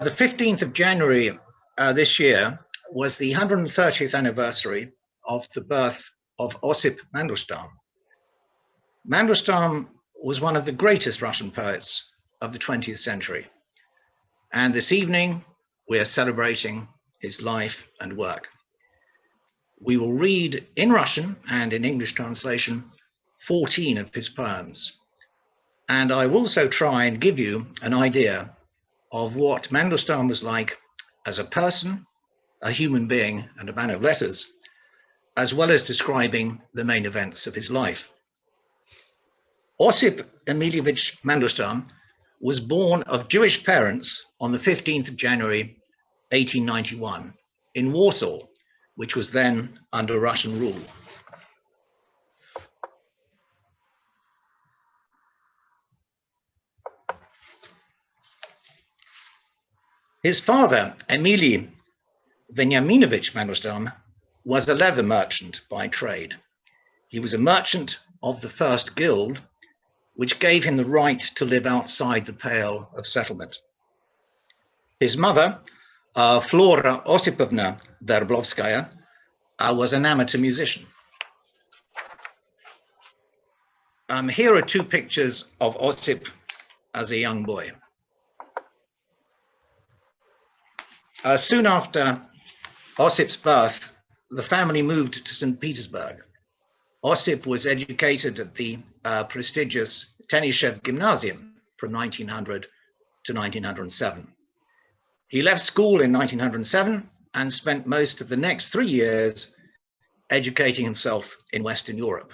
The 15th of January this year was the 130th anniversary of the birth of Osip Mandelstam. Mandelstam was one of the greatest Russian poets of the 20th century. And this evening, we are celebrating his life and work. We will read in Russian and in English translation 14 of his poems. And I will also try and give you an idea of what Mandelstam was like as a person, a human being, and a man of letters, as well as describing the main events of his life. Osip Emilievich Mandelstam was born of Jewish parents on the 15th of January, 1891, in Warsaw, which was then under Russian rule. His father, Emily Veniaminovich Mandelstam, was a leather merchant by trade. He was a merchant of the First Guild, which gave him the right to live outside the pale of settlement. His mother, Flora Osipovna Verblovskaya, was an amateur musician. Here are two pictures of Osip as a young boy. Soon after Osip's birth, the family moved to St. Petersburg. Osip was educated at the prestigious Tenishev Gymnasium from 1900 to 1907. He left school in 1907 and spent most of the next 3 years educating himself in Western Europe.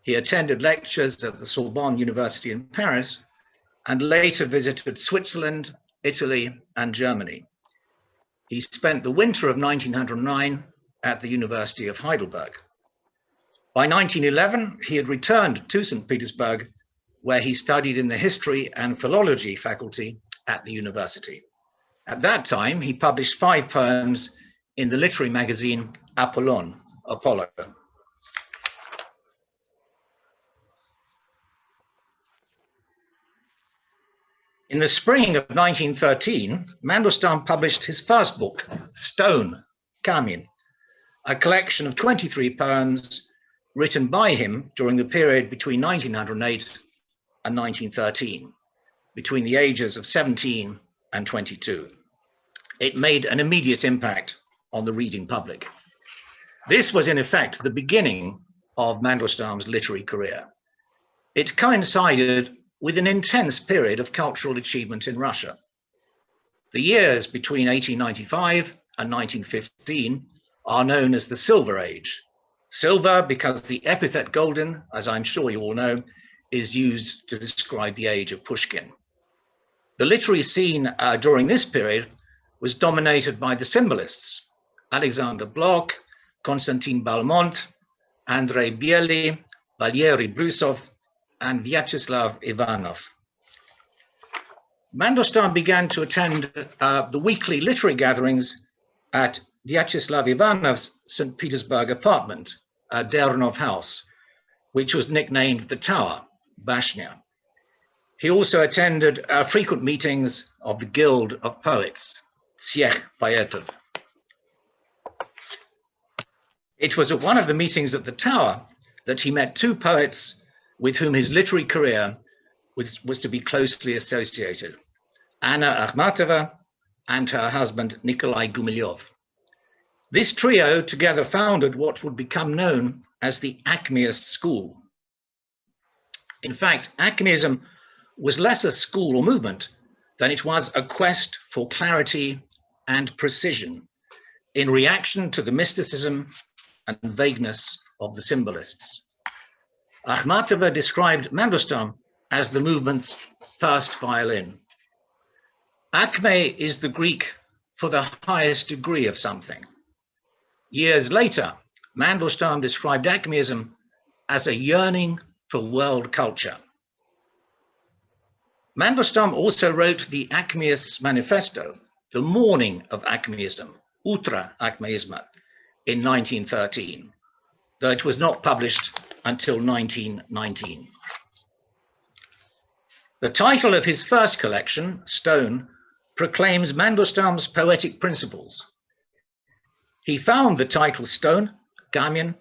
He attended lectures at the Sorbonne University in Paris and later visited Switzerland, Italy, and Germany. He spent the winter of 1909 at the University of Heidelberg. By 1911, he had returned to St. Petersburg, where he studied in the history and philology faculty at the university. At that time, he published 5 poems in the literary magazine Apollon, Apollo. In the spring of 1913, Mandelstam published his first book, Stone, Kamin, a collection of 23 poems written by him during the period between 1908 and 1913, between the ages of 17 and 22. It made an immediate impact on the reading public. This was in effect the beginning of Mandelstam's literary career. It coincided with an intense period of cultural achievement in Russia. The years between 1895 and 1915 are known as the Silver Age. Silver because the epithet golden, as I'm sure you all know, is used to describe the age of Pushkin. The literary scene during this period was dominated by the symbolists, Alexander Blok, Konstantin Balmont, Andrei Biely, Valery Brusov, and Vyacheslav Ivanov. Mandelstam began to attend the weekly literary gatherings at Vyacheslav Ivanov's St. Petersburg apartment, Dernov House, which was nicknamed the Tower, Bashня. He also attended frequent meetings of the Guild of Poets, Tsekh Poetov. It was at one of the meetings at the Tower that he met 2 poets with whom his literary career was to be closely associated, Anna Akhmatova and her husband Nikolai Gumilyov. This trio together founded what would become known as the Acmeist school. In fact, Acmeism was less a school or movement than it was a quest for clarity and precision in reaction to the mysticism and vagueness of the symbolists. Akhmatova described Mandelstam as the movement's first violin. Acme is the Greek for the highest degree of something. Years later, Mandelstam described Acmeism as a yearning for world culture. Mandelstam also wrote the Acmeists' Manifesto, the morning of Acmeism, Utra Acmeisma, in 1913, though it was not published until 1919. The title of his first collection, Stone, proclaims Mandelstam's poetic principles. He found the title stone, Kamien,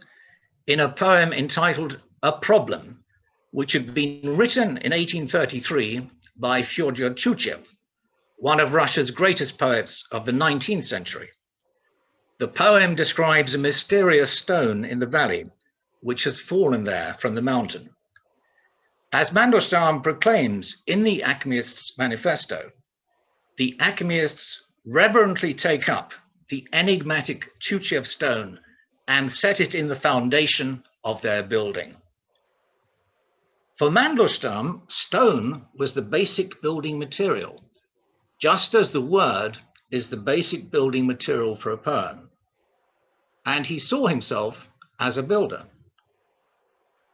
in a poem entitled A Problem, which had been written in 1833 by Fyodor Tyutchev, one of Russia's greatest poets of the 19th century. The poem describes a mysterious stone in the valley, which has fallen there from the mountain. As Mandelstam proclaims in the Alchemist's Manifesto, the alchemists reverently take up the enigmatic Tyutchev stone and set it in the foundation of their building. For Mandelstam, stone was the basic building material, just as the word is the basic building material for a poem. And he saw himself as a builder.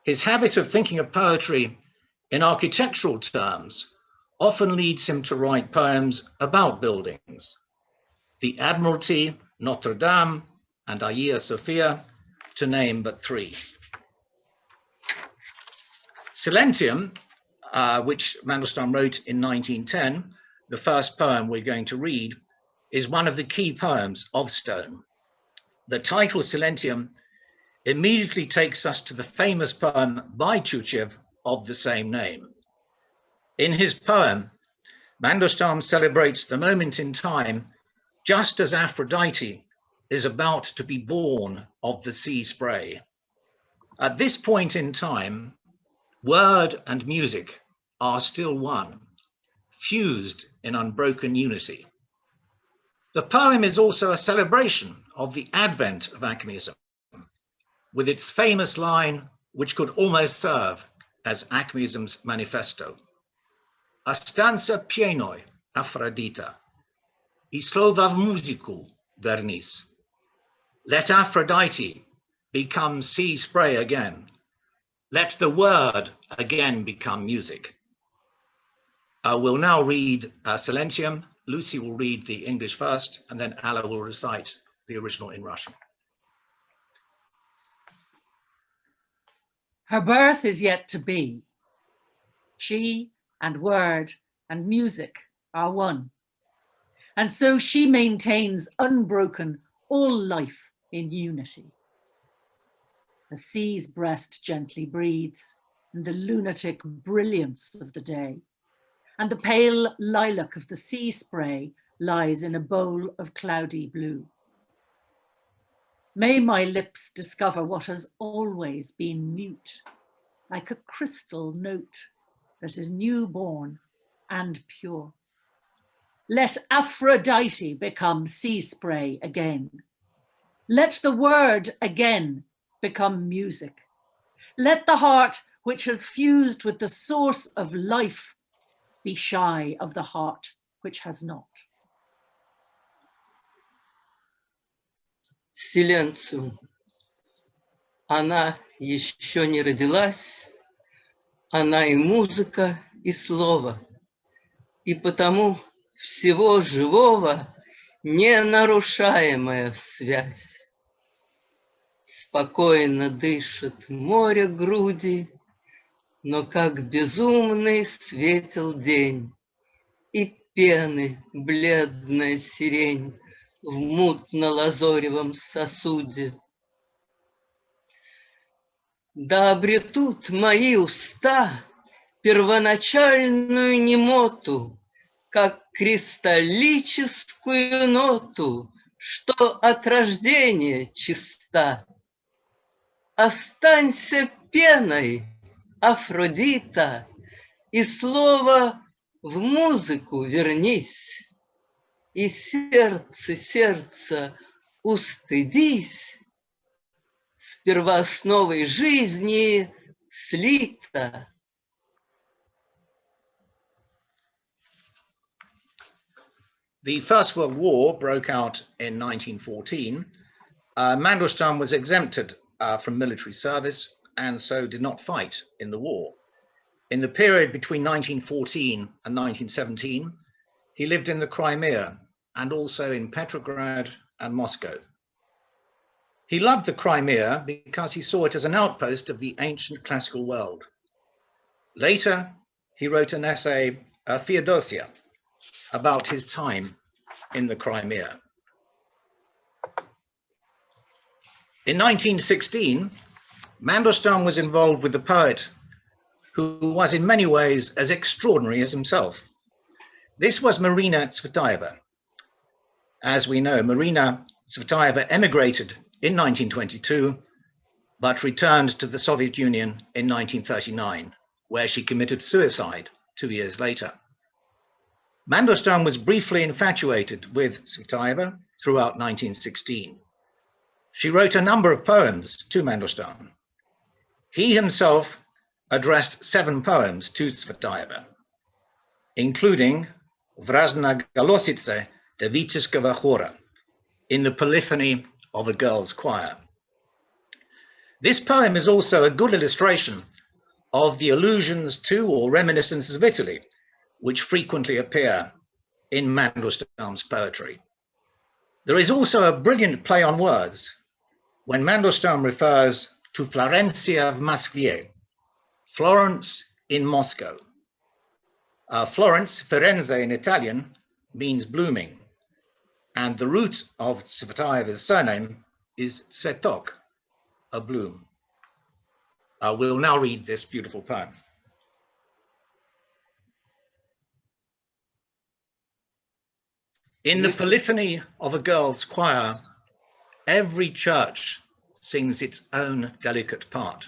His habit of thinking of poetry in architectural terms often leads him to write poems about buildings. The Admiralty, Notre Dame, and Hagia Sophia, to name but three. Silentium, which Mandelstam wrote in 1910, the first poem we're going to read, is one of the key poems of Stone. The title Silentium immediately takes us to the famous poem by Tyutchev of the same name. In his poem, Mandelstam celebrates the moment in time just as Aphrodite is about to be born of the sea spray. At this point in time, word and music are still one, fused in unbroken unity. The poem is also a celebration of the advent of Acmeism, with its famous line, which could almost serve as Acmeism's manifesto. A stanza pienoi, Aphrodita, I slova v muziku vernis. Let Aphrodite become sea spray again. Let the word again become music. We'll now read Silentium. Lucy will read the English first, and then Alla will recite the original in Russian. Her birth is yet to be. She and word and music are one. And so she maintains unbroken all life in unity. The sea's breast gently breathes in the lunatic brilliance of the day, and the pale lilac of the sea spray lies in a bowl of cloudy blue. May my lips discover what has always been mute, like a crystal note that is newborn and pure. Let Aphrodite become sea spray again. Let the word again become music. Let the heart which has fused with the source of life be shy of the heart which has not. Силенциум. Она еще не родилась, она и музыка, и слово, и потому всего живого ненарушаемая связь. Спокойно дышит море груди, но как безумный светил день, и пены бледная сирень в мутно-лазоревом сосуде. Да обретут мои уста первоначальную немоту, как кристаллическую ноту, что от рождения чиста. Останься пеной, Афродита, и слово в музыку вернись. И сердце, устыдись, сперва с новой жизни слито. The First World War broke out in 1914. Mandelstam was exempted from military service and so did not fight in the war. In the period between 1914 and 1917, he lived in the Crimea and also in Petrograd and Moscow. He loved the Crimea because he saw it as an outpost of the ancient classical world. Later, he wrote an essay, Theodosia, about his time in the Crimea. In 1916, Mandelstam was involved with the poet who was in many ways as extraordinary as himself. This was Marina Tsvetaeva. As we know, Marina Tsvetaeva emigrated in 1922, but returned to the Soviet Union in 1939, where she committed suicide 2 years later. Mandelstam was briefly infatuated with Tsvetaeva throughout 1916. She wrote a number of poems to Mandelstam. He himself addressed 7 poems to Tsvetaeva, including Vrazna Galositse de Vitebskого Chora, in the polyphony of a girl's choir. This poem is also a good illustration of the allusions to or reminiscences of Italy, which frequently appear in Mandelstam's poetry. There is also a brilliant play on words when Mandelstam refers to Florencia v Moskvie, Florence in Moscow. Florence, Firenze in Italian, means blooming, and the root of Tsvetaeva's surname is Tsvetok, a bloom. We'll now read this beautiful poem. In the polyphony of a girl's choir, every church sings its own delicate part.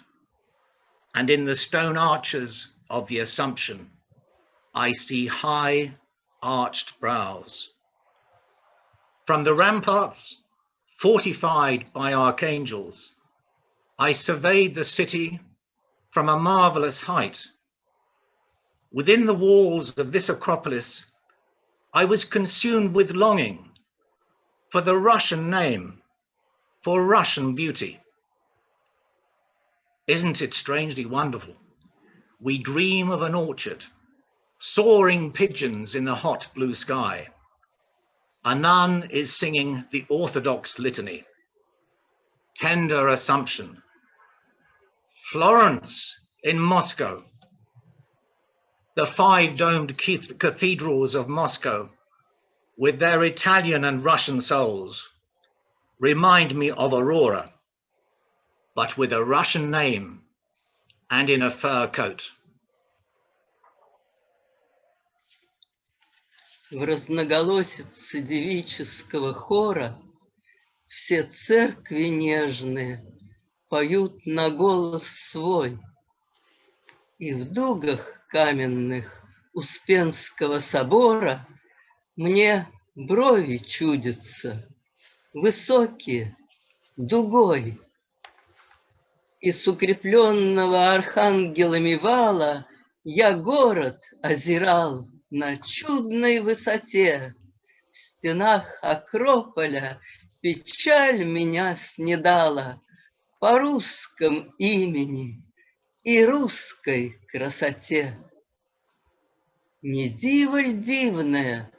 And in the stone arches of the Assumption, I see high arched brows. From the ramparts, fortified by archangels, I surveyed the city from a marvelous height. Within the walls of this Acropolis, I was consumed with longing for the Russian name, for Russian beauty. Isn't it strangely wonderful? We dream of an orchard, soaring pigeons in the hot blue sky. A nun is singing the Orthodox litany. Tender Assumption. Florence in Moscow. The 5-domed cathedrals of Moscow, with their Italian and Russian souls, remind me of Aurora, but with a Russian name and in a fur coat. В разноголосице девического хора все церкви нежные поют на голос свой, и в дугах каменных Успенского собора мне брови чудятся, высокие, дугой. И с укрепленного архангелами вала я город озирал на чудной высоте. В стенах Акрополя печаль меня снедала по русском имени и русской красоте. Не диво ль дивное,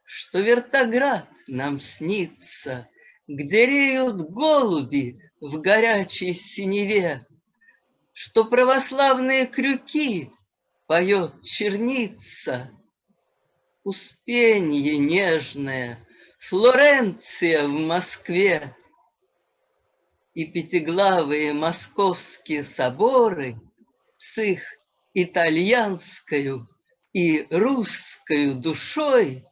что Вертоград нам снится, где реют голуби в горячей синеве, что православные крюки поет черница, Успенье нежное, Флоренция в Москве, и пятиглавые московские соборы с их итальянскою и русскою душой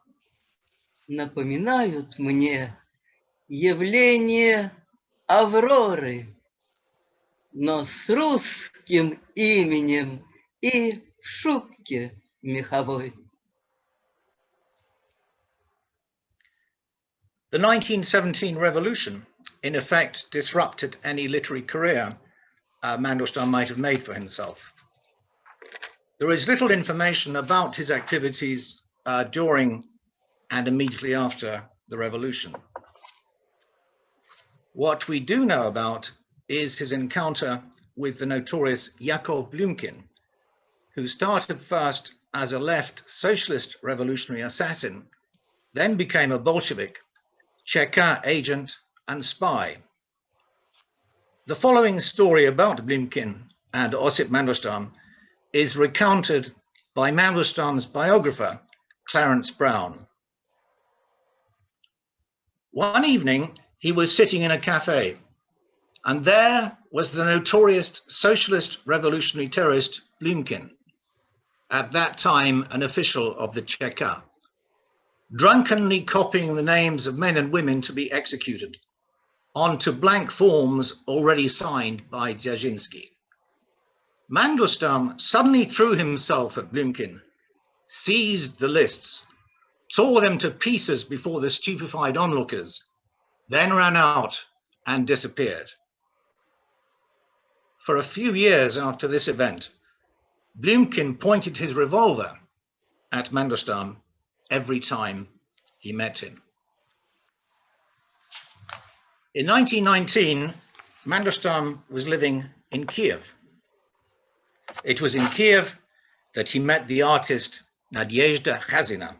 напоминают мне явление Авроры, но с русским именем и в шубке меховой. The 1917 revolution, in effect, disrupted any literary career Mandelstam might have made for himself. There is little information about his activities during and immediately after the revolution. What we do know about is his encounter with the notorious Yakov Blumkin, who started first as a left socialist revolutionary assassin, then became a Bolshevik, Cheka agent and spy. The following story about Blumkin and Osip Mandelstam is recounted by Mandelstam's biographer, Clarence Brown. One evening, he was sitting in a cafe, and there was the notorious socialist revolutionary terrorist Blümchen, at that time an official of the Cheka, drunkenly copying the names of men and women to be executed onto blank forms already signed by Dzerzhinsky. Mandelstam suddenly threw himself at Blümchen, seized the lists, tore them to pieces before the stupefied onlookers, then ran out and disappeared. For a few years after this event, Blümchen pointed his revolver at Mandelstam every time he met him. In 1919, Mandelstam was living in Kiev. It was in Kiev that he met the artist Nadezhda Khazina.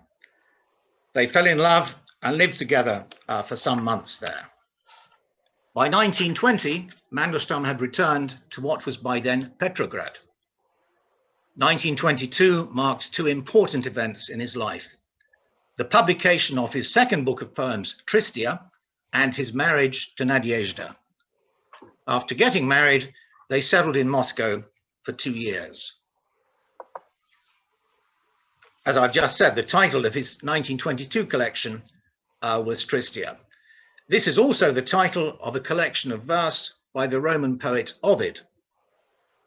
They fell in love and lived together for some months there. By 1920, Mandelstam had returned to what was by then Petrograd. 1922 marked two important events in his life: the publication of his second book of poems, Tristia, and his marriage to Nadezhda. After getting married, they settled in Moscow for 2 years. As I've just said, the title of his 1922 collection was Tristia. This is also the title of a collection of verse by the Roman poet Ovid.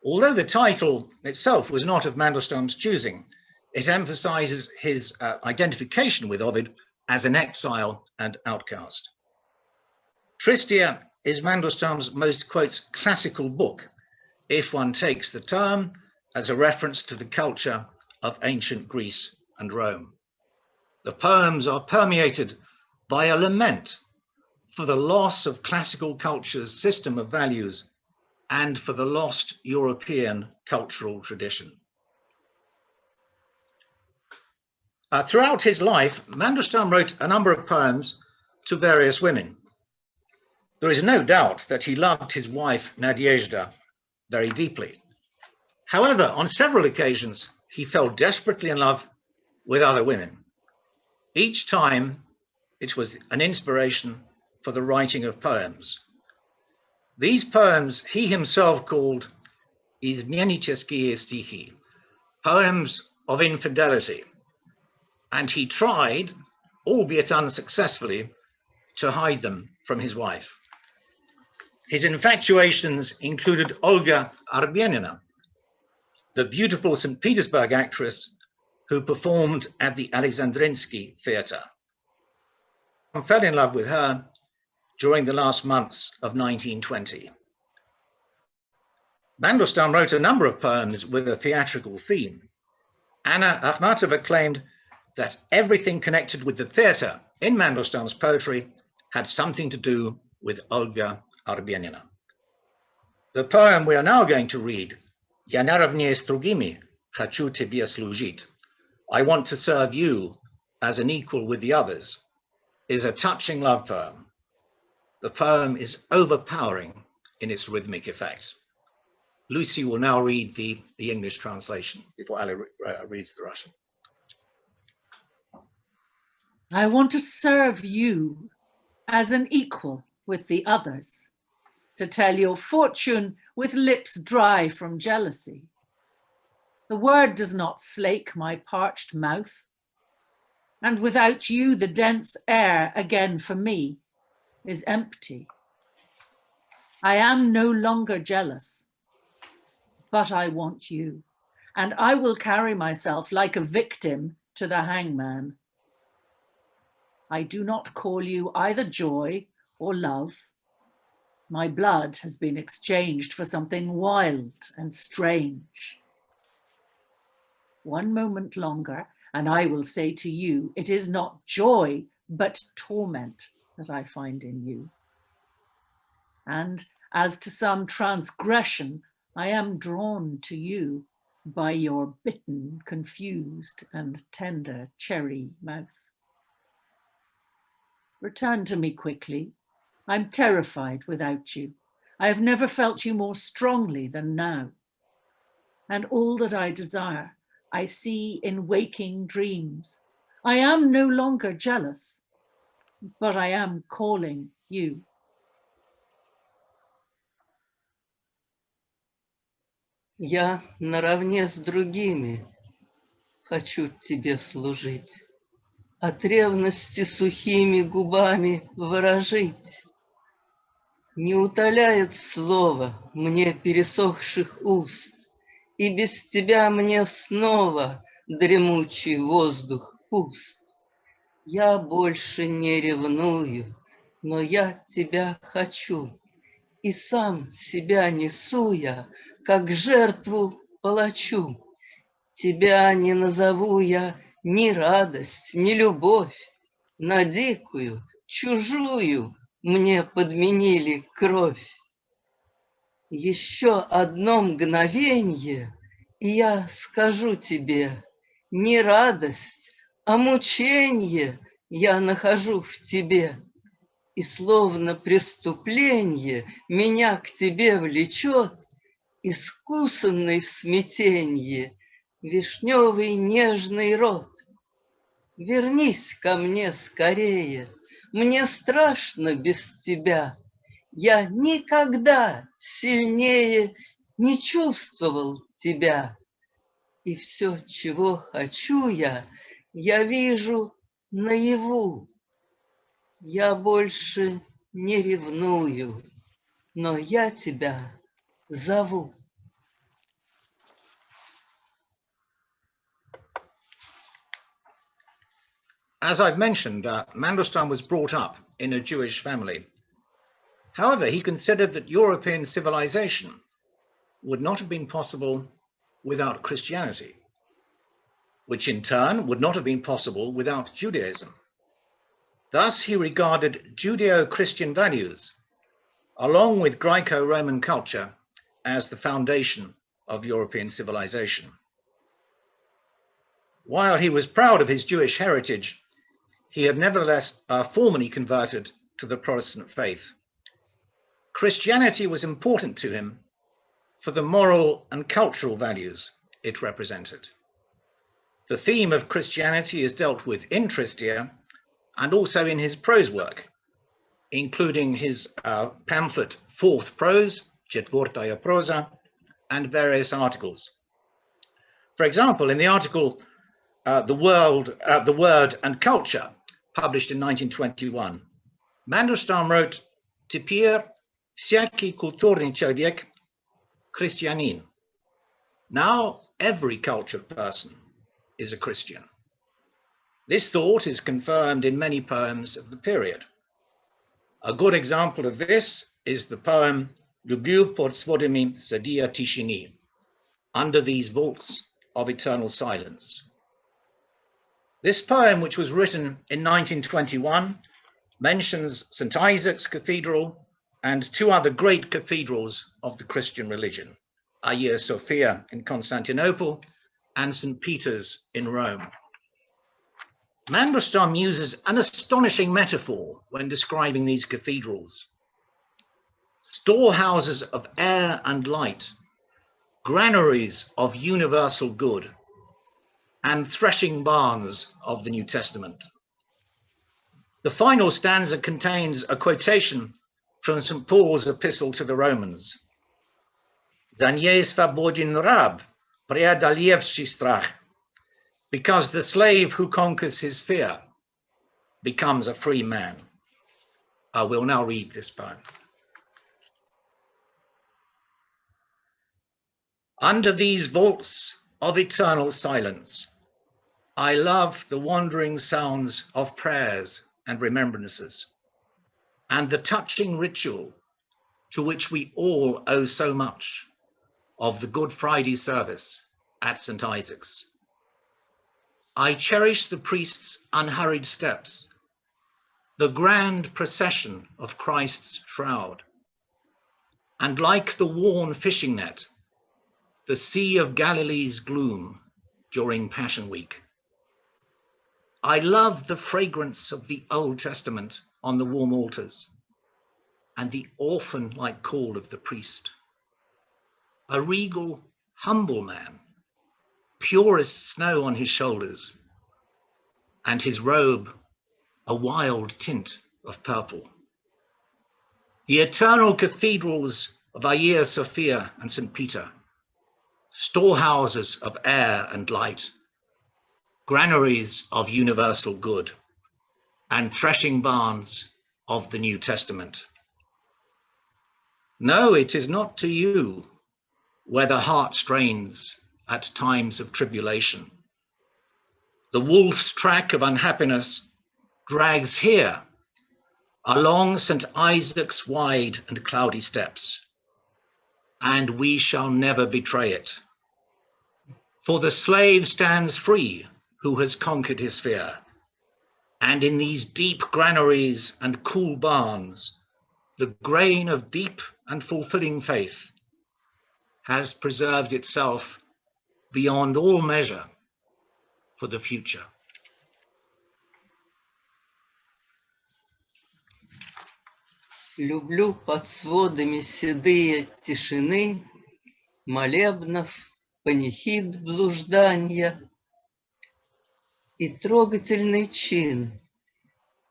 Although the title itself was not of Mandelstam's choosing, it emphasizes his identification with Ovid as an exile and outcast. Tristia is Mandelstam's most, quote, classical book, if one takes the term as a reference to the culture of ancient Greece and Rome. The poems are permeated by a lament for the loss of classical culture's system of values and for the lost European cultural tradition. Throughout his life, Mandelstam wrote a number of poems to various women. There is no doubt that he loved his wife Nadezhda very deeply. However, on several occasions, he fell desperately in love with other women. Each time, it was an inspiration for the writing of poems. These poems he himself called izmennicheskие stихи, poems of infidelity, and he tried, albeit unsuccessfully, to hide them from his wife. His infatuations included Olga Arbenina, the beautiful St. Petersburg actress who performed at the Alexandrinsky Theatre. He fell in love with her during the last months of 1920. Mandelstam wrote a number of poems with a theatrical theme. Anna Akhmatova claimed that everything connected with the theatre in Mandelstam's poetry had something to do with Olga Arbenina. The poem we are now going to read, Я наравне с другими хочу тебе служить, I want to serve you as an equal with the others, is a touching love poem. The poem is overpowering in its rhythmic effect. Lucy will now read the English translation before Ali reads the Russian. I want to serve you as an equal with the others, to tell your fortune with lips dry from jealousy. The word does not slake my parched mouth, and without you the dense air again for me is empty. I am no longer jealous, but I want you, and I will carry myself like a victim to the hangman. I do not call you either joy or love. My blood has been exchanged for something wild and strange. One moment longer, and I will say to you, it is not joy, but torment that I find in you. And as to some transgression, I am drawn to you by your bitten, confused, and tender cherry mouth. Return to me quickly. I'm terrified without you. I have never felt you more strongly than now. And all that I desire, I see in waking dreams. I am no longer jealous, but I am calling you. Я наравне с другими хочу тебе служить, от ревности сухими губами выражить. Не утоляет слово мне пересохших уст, и без тебя мне снова дремучий воздух пуст. Я больше не ревную, но я тебя хочу, и сам себя несу я, как жертву палачу. Тебя не назову я ни радость, ни любовь, на дикую, чужую мне подменили кровь. Еще одно мгновенье, и я скажу тебе, не радость, а мученье я нахожу в тебе. И словно преступление меня к тебе влечет, искусанный в смятенье вишневый нежный рот. Вернись ко мне скорее, мне страшно без тебя. Я никогда сильнее не чувствовал тебя. И все, чего хочу я вижу наяву. Я больше не ревную, но я тебя зову. As I've mentioned, Mandelstam was brought up in a Jewish family. However, he considered that European civilization would not have been possible without Christianity, which in turn would not have been possible without Judaism. Thus, he regarded Judeo-Christian values, along with Greco-Roman culture, as the foundation of European civilization. While he was proud of his Jewish heritage, he had nevertheless formally converted to the Protestant faith. Christianity was important to him for the moral and cultural values it represented. The theme of Christianity is dealt with in Tristia and also in his prose work, including his pamphlet Fourth Prose, Четвертая Проза, and various articles. For example, in the article The Word and Culture, published in 1921, Mandelstam wrote, «Теперь всякий культурный человек христианин». Now every cultured person is a Christian. This thought is confirmed in many poems of the period. A good example of this is the poem Люблю под сводами садия тишины, Under These Vaults of Eternal Silence. This poem, which was written in 1921, mentions St. Isaac's Cathedral and two other great cathedrals of the Christian religion, Hagia Sophia in Constantinople and St. Peter's in Rome. Mandelstam uses an astonishing metaphor when describing these cathedrals. Storehouses of air and light, granaries of universal good, and threshing barns of the New Testament. The final stanza contains a quotation from St. Paul's epistle to the Romans. «За ней свободен раб, преодолевший страх», because the slave who conquers his fear becomes a free man. I will now read this poem. Under these vaults of eternal silence, I love the wandering sounds of prayers and remembrances, and the touching ritual to which we all owe so much of the Good Friday service at St. Isaac's. I cherish the priest's unhurried steps, the grand procession of Christ's shroud, and like the worn fishing net, the Sea of Galilee's gloom during Passion Week. I love the fragrance of the Old Testament on the warm altars and the orphan-like call of the priest. A regal, humble man, purest snow on his shoulders, and his robe a wild tint of purple. The eternal cathedrals of Hagia Sophia and St. Peter, storehouses of air and light, granaries of universal good, and threshing barns of the New Testament. No, it is not to you where the heart strains at times of tribulation. The wolf's track of unhappiness drags here along St. Isaac's wide and cloudy steps, and we shall never betray it. For the slave stands free who has conquered his fear, and in these deep granaries and cool barns, the grain of deep and fulfilling faith has preserved itself beyond all measure for the future. Люблю под сводами седые тишины молебнов, панихид блужданья и трогательный чин.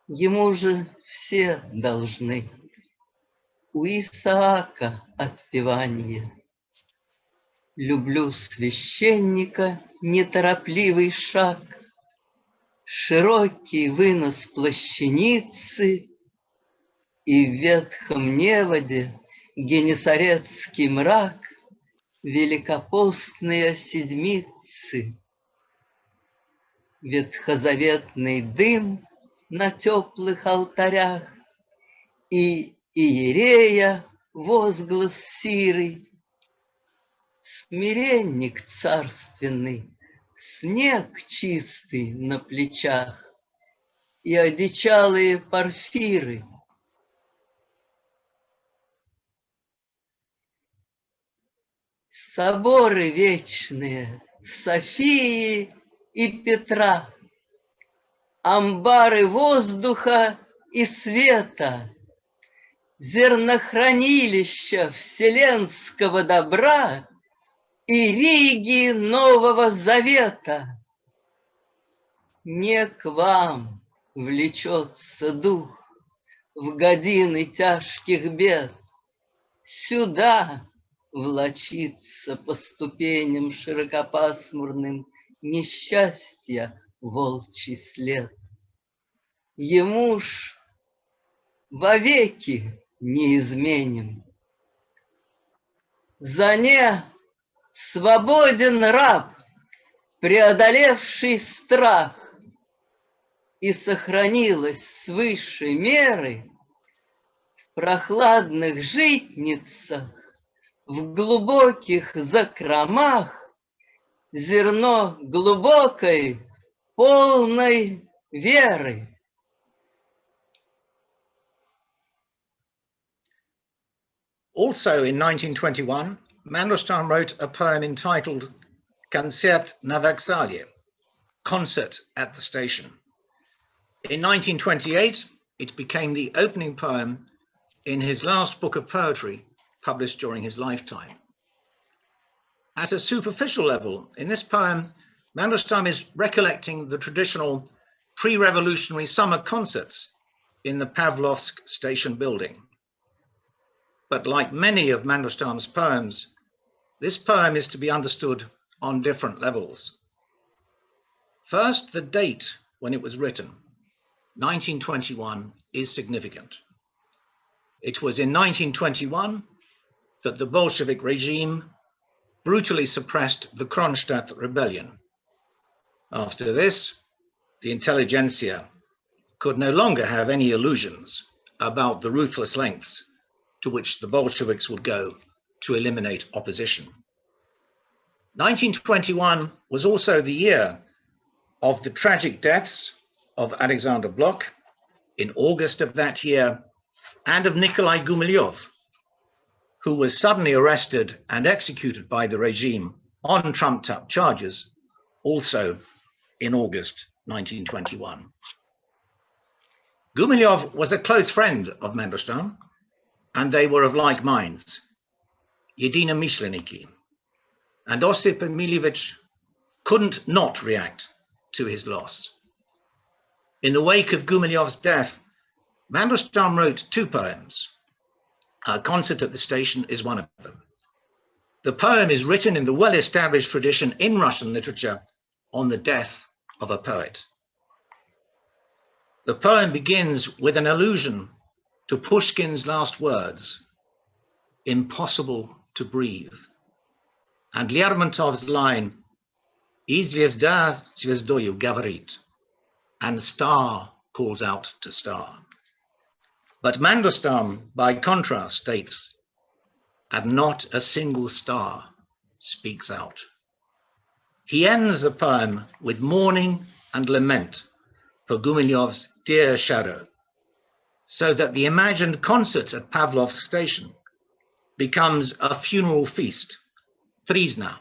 Ему же все должны у Исаака отпеванье. Люблю священника неторопливый шаг, широкий вынос плащаницы и в ветхом неводе генесарецкий мрак, великопостные седмицы. Ветхозаветный дым на теплых алтарях и иерея возглас сирый, смиренник царственный, снег чистый на плечах и одичалые порфиры. Соборы вечные Софии и Петра, амбары воздуха и света, зернохранилища вселенского добра и Риги Нового Завета. Не к вам влечется дух в годины тяжких бед, сюда влачится по ступеням широкопасмурным несчастья волчий след. Ему ж вовеки неизменим. За не свободен раб, преодолевший страх, и сохранилась свыше меры в прохладных житницах, в глубоких закромах зерно глубокой, полной веры. Also in 1921, Mandelstam wrote a poem entitled Koncert na Vokzale, Concert at the Station. In 1928, it became the opening poem in his last book of poetry, published during his lifetime. At a superficial level, in this poem, Mandelstam is recollecting the traditional pre-revolutionary summer concerts in the Pavlovsk station building. But like many of Mandelstam's poems, this poem is to be understood on different levels. First, the date when it was written, 1921, is significant. It was in 1921 that the Bolshevik regime brutally suppressed the Kronstadt rebellion. After this, the intelligentsia could no longer have any illusions about the ruthless lengths to which the Bolsheviks would go to eliminate opposition. 1921 was also the year of the tragic deaths of Alexander Blok in August of that year and of Nikolai Gumilyov, who was suddenly arrested and executed by the regime on trumped-up charges, also in August 1921. Gumilyov was a close friend of Mandelstam, and they were of like minds, jedinомышленники, and Osip Emilievich couldn't not react to his loss. In the wake of Gumilyov's death, Mandelstam wrote 2 poems. A Concert at the Station is one of them. The poem is written in the well-established tradition in Russian literature on the death of a poet. The poem begins with an allusion to Pushkin's last words, "Impossible to breathe," and Lermontov's line, "И звезда звездою говорит," and star calls out to star. But Mandelstam, by contrast, states, "And not a single star speaks out." He ends the poem with mourning and lament for Gumilyov's dear shadow, so that the imagined concert at Pavlovsk station becomes a funeral feast, trizna,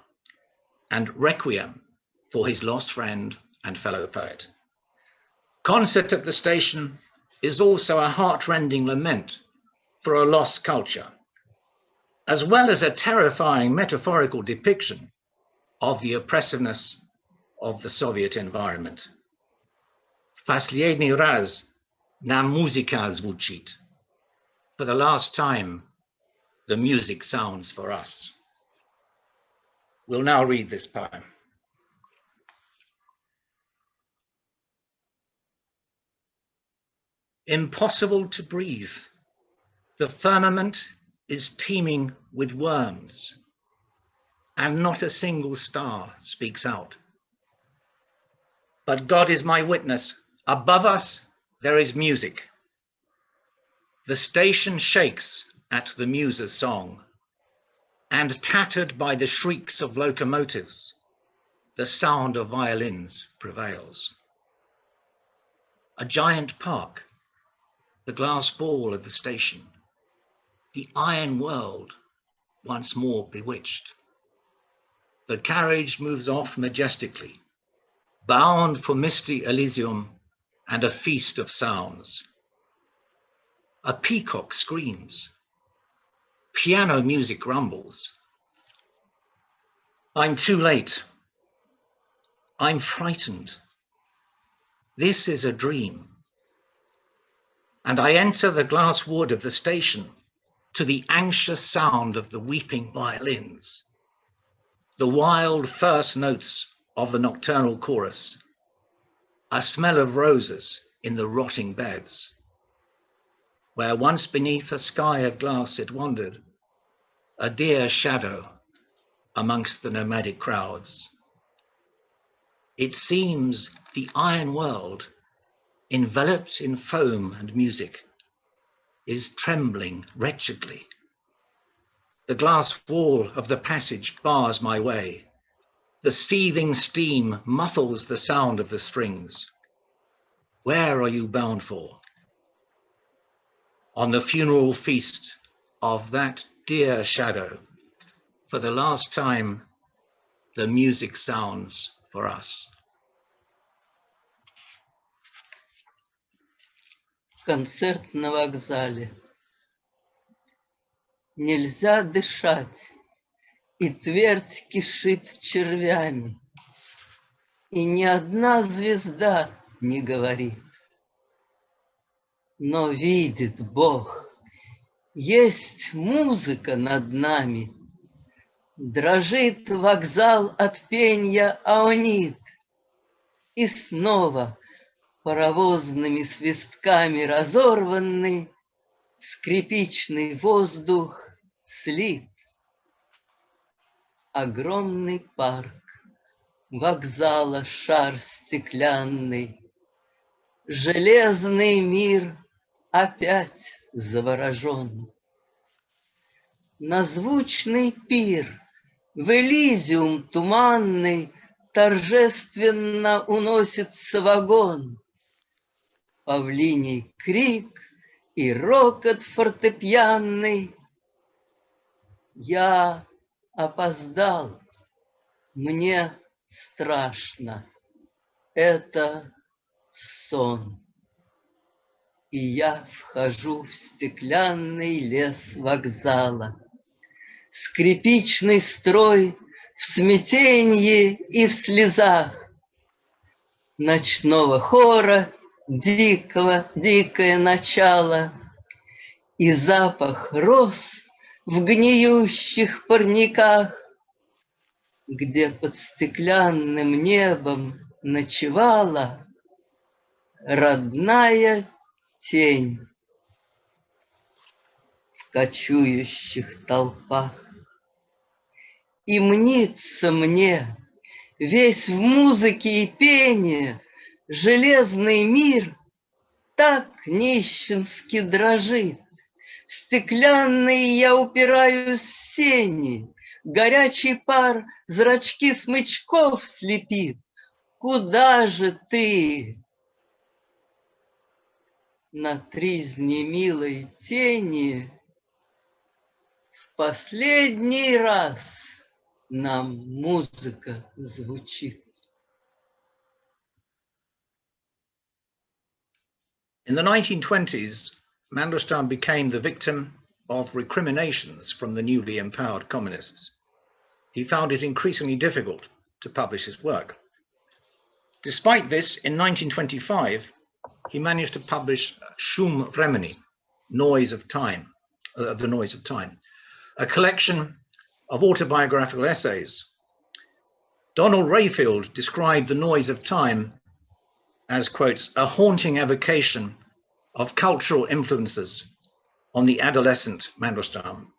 and requiem for his lost friend and fellow poet. Concert at the Station is also a heart-rending lament for a lost culture, as well as a terrifying metaphorical depiction of the oppressiveness of the Soviet environment. В последний раз нам музыка звучит. For the last time, the music sounds for us. We'll now read this poem. Impossible to breathe. The firmament is teeming with worms, and not a single star speaks out. But God is my witness. Above us, there is music. The station shakes at the muse's song, and tattered by the shrieks of locomotives, the sound of violins prevails. A giant park, the glass ball of the station, the iron world once more bewitched. The carriage moves off majestically, bound for misty Elysium and a feast of sounds. A peacock screams. Piano music rumbles. I'm too late. I'm frightened. This is a dream. And I enter the glass wood of the station to the anxious sound of the weeping violins, the wild first notes of the nocturnal chorus, a smell of roses in the rotting beds, where once beneath a sky of glass it wandered, a dear shadow amongst the nomadic crowds. It seems the iron world, enveloped in foam and music, is trembling wretchedly. The glass wall of the passage bars my way. The seething steam muffles the sound of the strings. Where are you bound for? On the funeral feast of that dear shadow, for the last time, the music sounds for us. Концерт на вокзале. Нельзя дышать, и твердь кишит червями, и ни одна звезда не говорит. Но видит Бог, есть музыка над нами, дрожит вокзал от пенья аонит, и снова паровозными свистками разорванный скрипичный воздух слит. Огромный парк, вокзала шар стеклянный, железный мир опять заворожен. На звучный пир в Элизиум туманный торжественно уносится вагон. Павлиний крик и рокот фортепианный. Я опоздал, мне страшно, это сон. И я вхожу в стеклянный лес вокзала. Скрипичный строй в смятенье и в слезах. Ночного хора дикое начало и запах роз в гниющих парниках, где под стеклянным небом ночевала родная тень в кочующих толпах. И мнится мне весь в музыке и пении железный мир так нищенски дрожит. В стеклянный я упираюсь в сени, горячий пар зрачки смычков слепит. Куда же ты? На тризне милой тени в последний раз нам музыка звучит. In the 1920s, Mandelstam became the victim of recriminations from the newly empowered communists. He found it increasingly difficult to publish his work. Despite this, in 1925, he managed to publish Shum Vremeni, Noise of Time, The Noise of Time, a collection of autobiographical essays. Donald Rayfield described The Noise of Time as, quotes, a haunting evocation of cultural influences on the adolescent Mandelstam.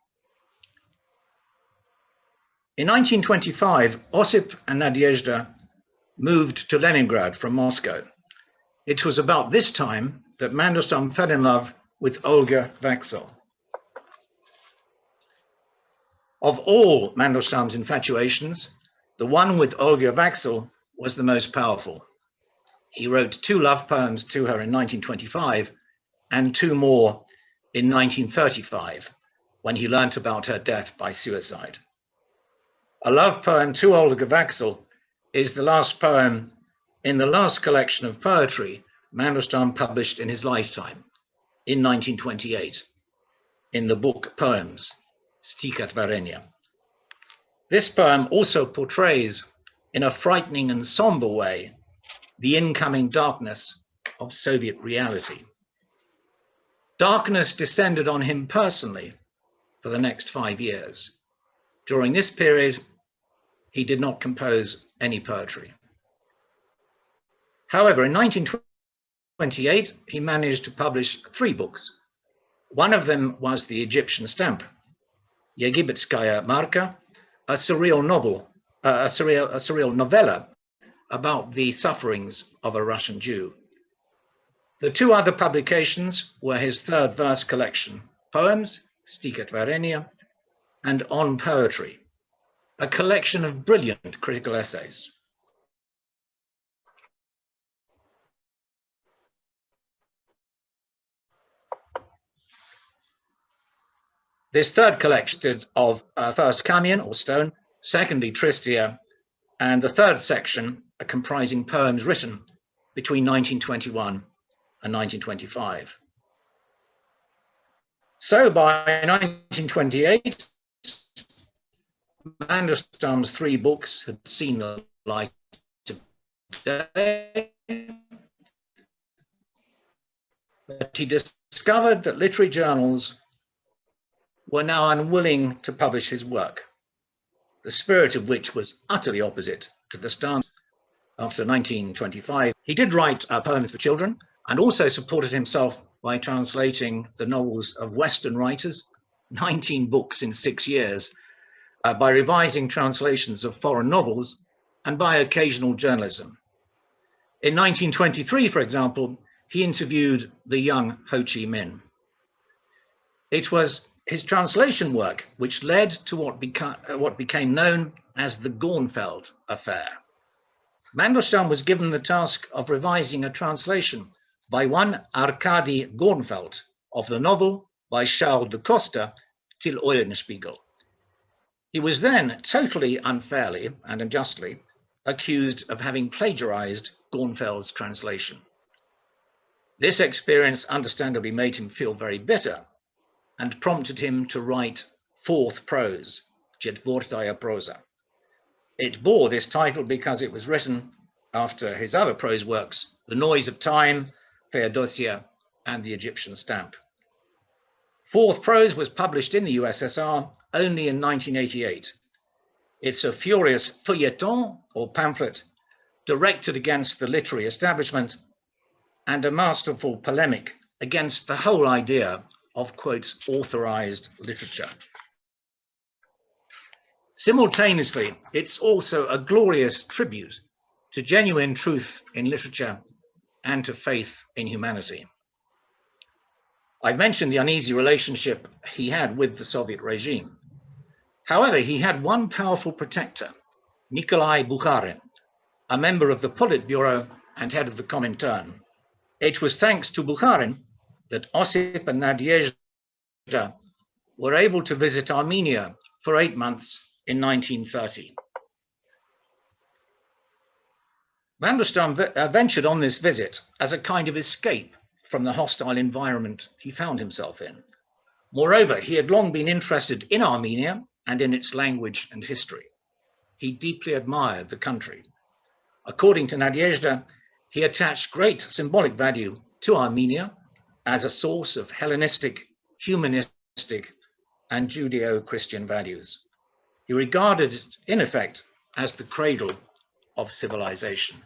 In 1925, Osip and Nadezhda moved to Leningrad from Moscow. It was about this time that Mandelstam fell in love with Olga Vaxel. Of all Mandelstam's infatuations, the one with Olga Vaxel was the most powerful. He wrote 2 love poems to her in 1925 and 2 more in 1935, when he learnt about her death by suicide. A love poem to Olga Vaxel is the last poem in the last collection of poetry Mandelstam published in his lifetime, in 1928, in the book Poems, Stihotvorения. This poem also portrays, in a frightening and somber way, the incoming darkness of Soviet reality. Darkness descended on him personally for the next 5 years. During this period, he did not compose any poetry. However, in 1928, he managed to publish 3 books. One of them was the Egyptian stamp, Yegipetskaya Marka, a surreal novella about the sufferings of a Russian Jew. The 2 other publications were his 3rd verse collection, Poems, Stihotvorения, and On Poetry, a collection of brilliant critical essays. This 3rd collection consisted of first Kamien, or stone, secondly Tristia, and the 3rd section comprising poems written between 1921 and 1925. So by 1928, Mandelstam's 3 books had seen the light of day, but he discovered that literary journals were now unwilling to publish his work, the spirit of which was utterly opposite to the stance after 1925. He did write poems for children and also supported himself by translating the novels of Western writers, 19 books in 6 years, by revising translations of foreign novels, and by occasional journalism. In 1923, for example, he interviewed the young Ho Chi Minh. It was his translation work which led to what became known as the Gornfeld affair. Mandelstam was given the task of revising a translation by one Arkady Gornfeld of the novel by Charles de Costa, Till Eulenspiegel. He was then totally unfairly and unjustly accused of having plagiarized Gornfeld's translation. This experience understandably made him feel very bitter and prompted him to write 4th prose, Четвертая проза. It bore this title because it was written after his other prose works, The Noise of Time, Feodosia, and the Egyptian stamp. Fourth prose was published in the USSR only in 1988. It's a furious feuilleton or pamphlet directed against the literary establishment and a masterful polemic against the whole idea of, quotes, authorized literature. Simultaneously, it's also a glorious tribute to genuine truth in literature and to faith in humanity. I've mentioned the uneasy relationship he had with the Soviet regime. However, he had one powerful protector, Nikolai Bukharin, a member of the Politburo and head of the Comintern. It was thanks to Bukharin that Osip and Nadezhda were able to visit Armenia for 8 months in 1930. Mandelstam ventured on this visit as a kind of escape from the hostile environment he found himself in. Moreover, he had long been interested in Armenia and in its language and history. He deeply admired the country. According to Nadezhda, he attached great symbolic value to Armenia as a source of Hellenistic, humanistic, and Judeo-Christian values. He regarded it, in effect, as the cradle of civilization.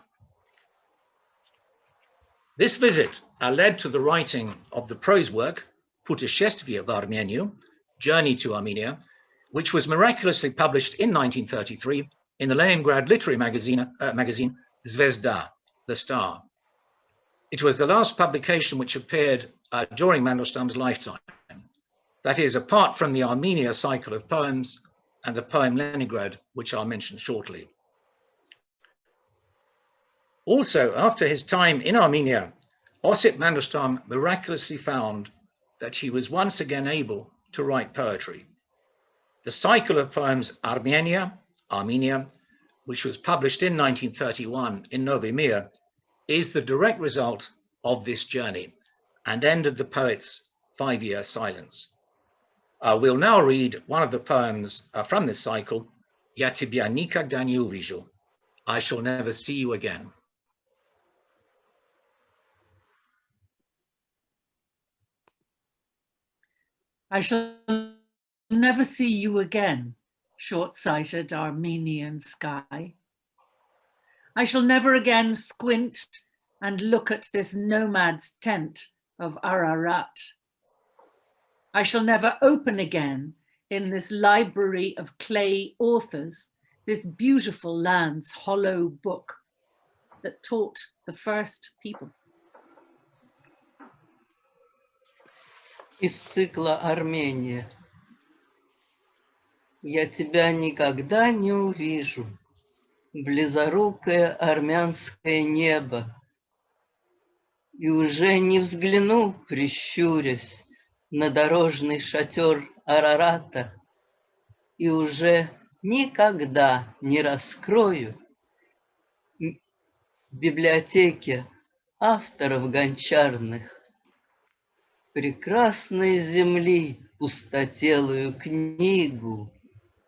This visit led to the writing of the prose work, Puteshestvie v Armeniu, Journey to Armenia, which was miraculously published in 1933 in the Leningrad literary magazine Zvezda, The Star. It was the last publication which appeared during Mandelstam's lifetime. That is, apart from the Armenia cycle of poems and the poem Leningrad, which I'll mention shortly. Also, after his time in Armenia, Osip Mandelstam miraculously found that he was once again able to write poetry. The cycle of poems Armenia, which was published in 1931 in Novi Mir, is the direct result of this journey and ended the poet's 5-year silence. We'll now read one of the poems from this cycle, Я тебя никогда не увижу, I shall never see you again. I shall never see you again, short-sighted Armenian sky. I shall never again squint and look at this nomad's tent of Ararat. I shall never open again in this library of clay authors, this beautiful land's hollow book that taught the first people. Из цикла «Армения». Я тебя никогда не увижу, близорукое армянское небо, и уже не взгляну, прищурясь, на дорожный шатер Арарата, и уже никогда не раскрою в библиотеке авторов гончарных прекрасной земли пустотелую книгу,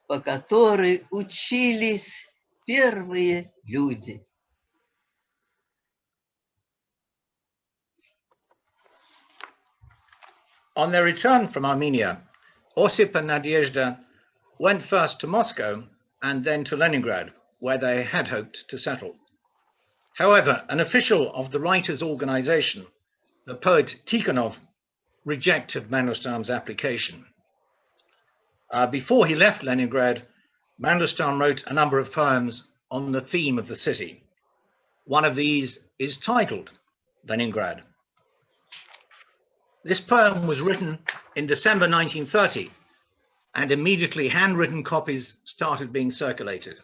по которой учились первые люди. On their return from Armenia, Osip and Nadezhda went first to Moscow and then to Leningrad, where they had hoped to settle. However, an official of the writers' organization, the poet Tikhonov, rejected Mandelstam's application. Before he left Leningrad, Mandelstam wrote a number of poems on the theme of the city. One of these is titled Leningrad. This poem was written in December 1930, and immediately handwritten copies started being circulated.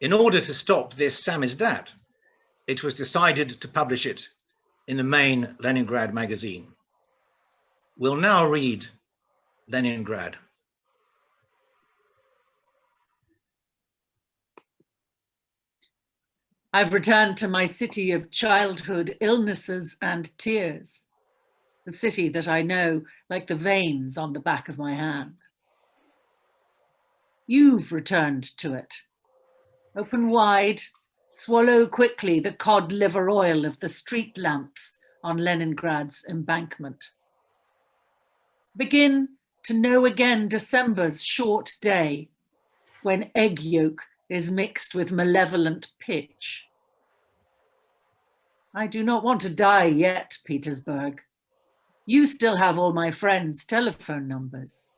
In order to stop this samizdat, it was decided to publish it in the main Leningrad magazine. We'll now read Leningrad. I've returned to my city of childhood illnesses and tears, the city that I know like the veins on the back of my hand. You've returned to it. Open wide, swallow quickly the cod liver oil of the street lamps on Leningrad's embankment. Begin to know again December's short day, when egg yolk is mixed with malevolent pitch. I do not want to die yet, Petersburg. You still have all my friends' telephone numbers.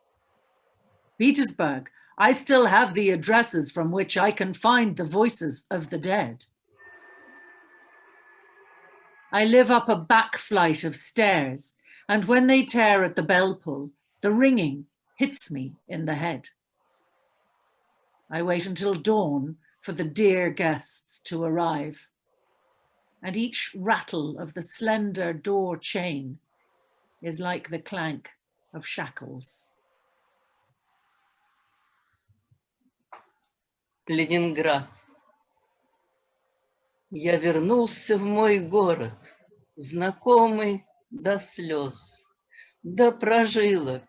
Petersburg, I still have the addresses from which I can find the voices of the dead. I live up a back flight of stairs, and when they tear at the bell pull, the ringing hits me in the head. I wait until dawn for the dear guests to arrive, and each rattle of the slender door chain is like the clank of shackles. Ленинград. Я вернулся в мой город, знакомый до слез, до прожилок,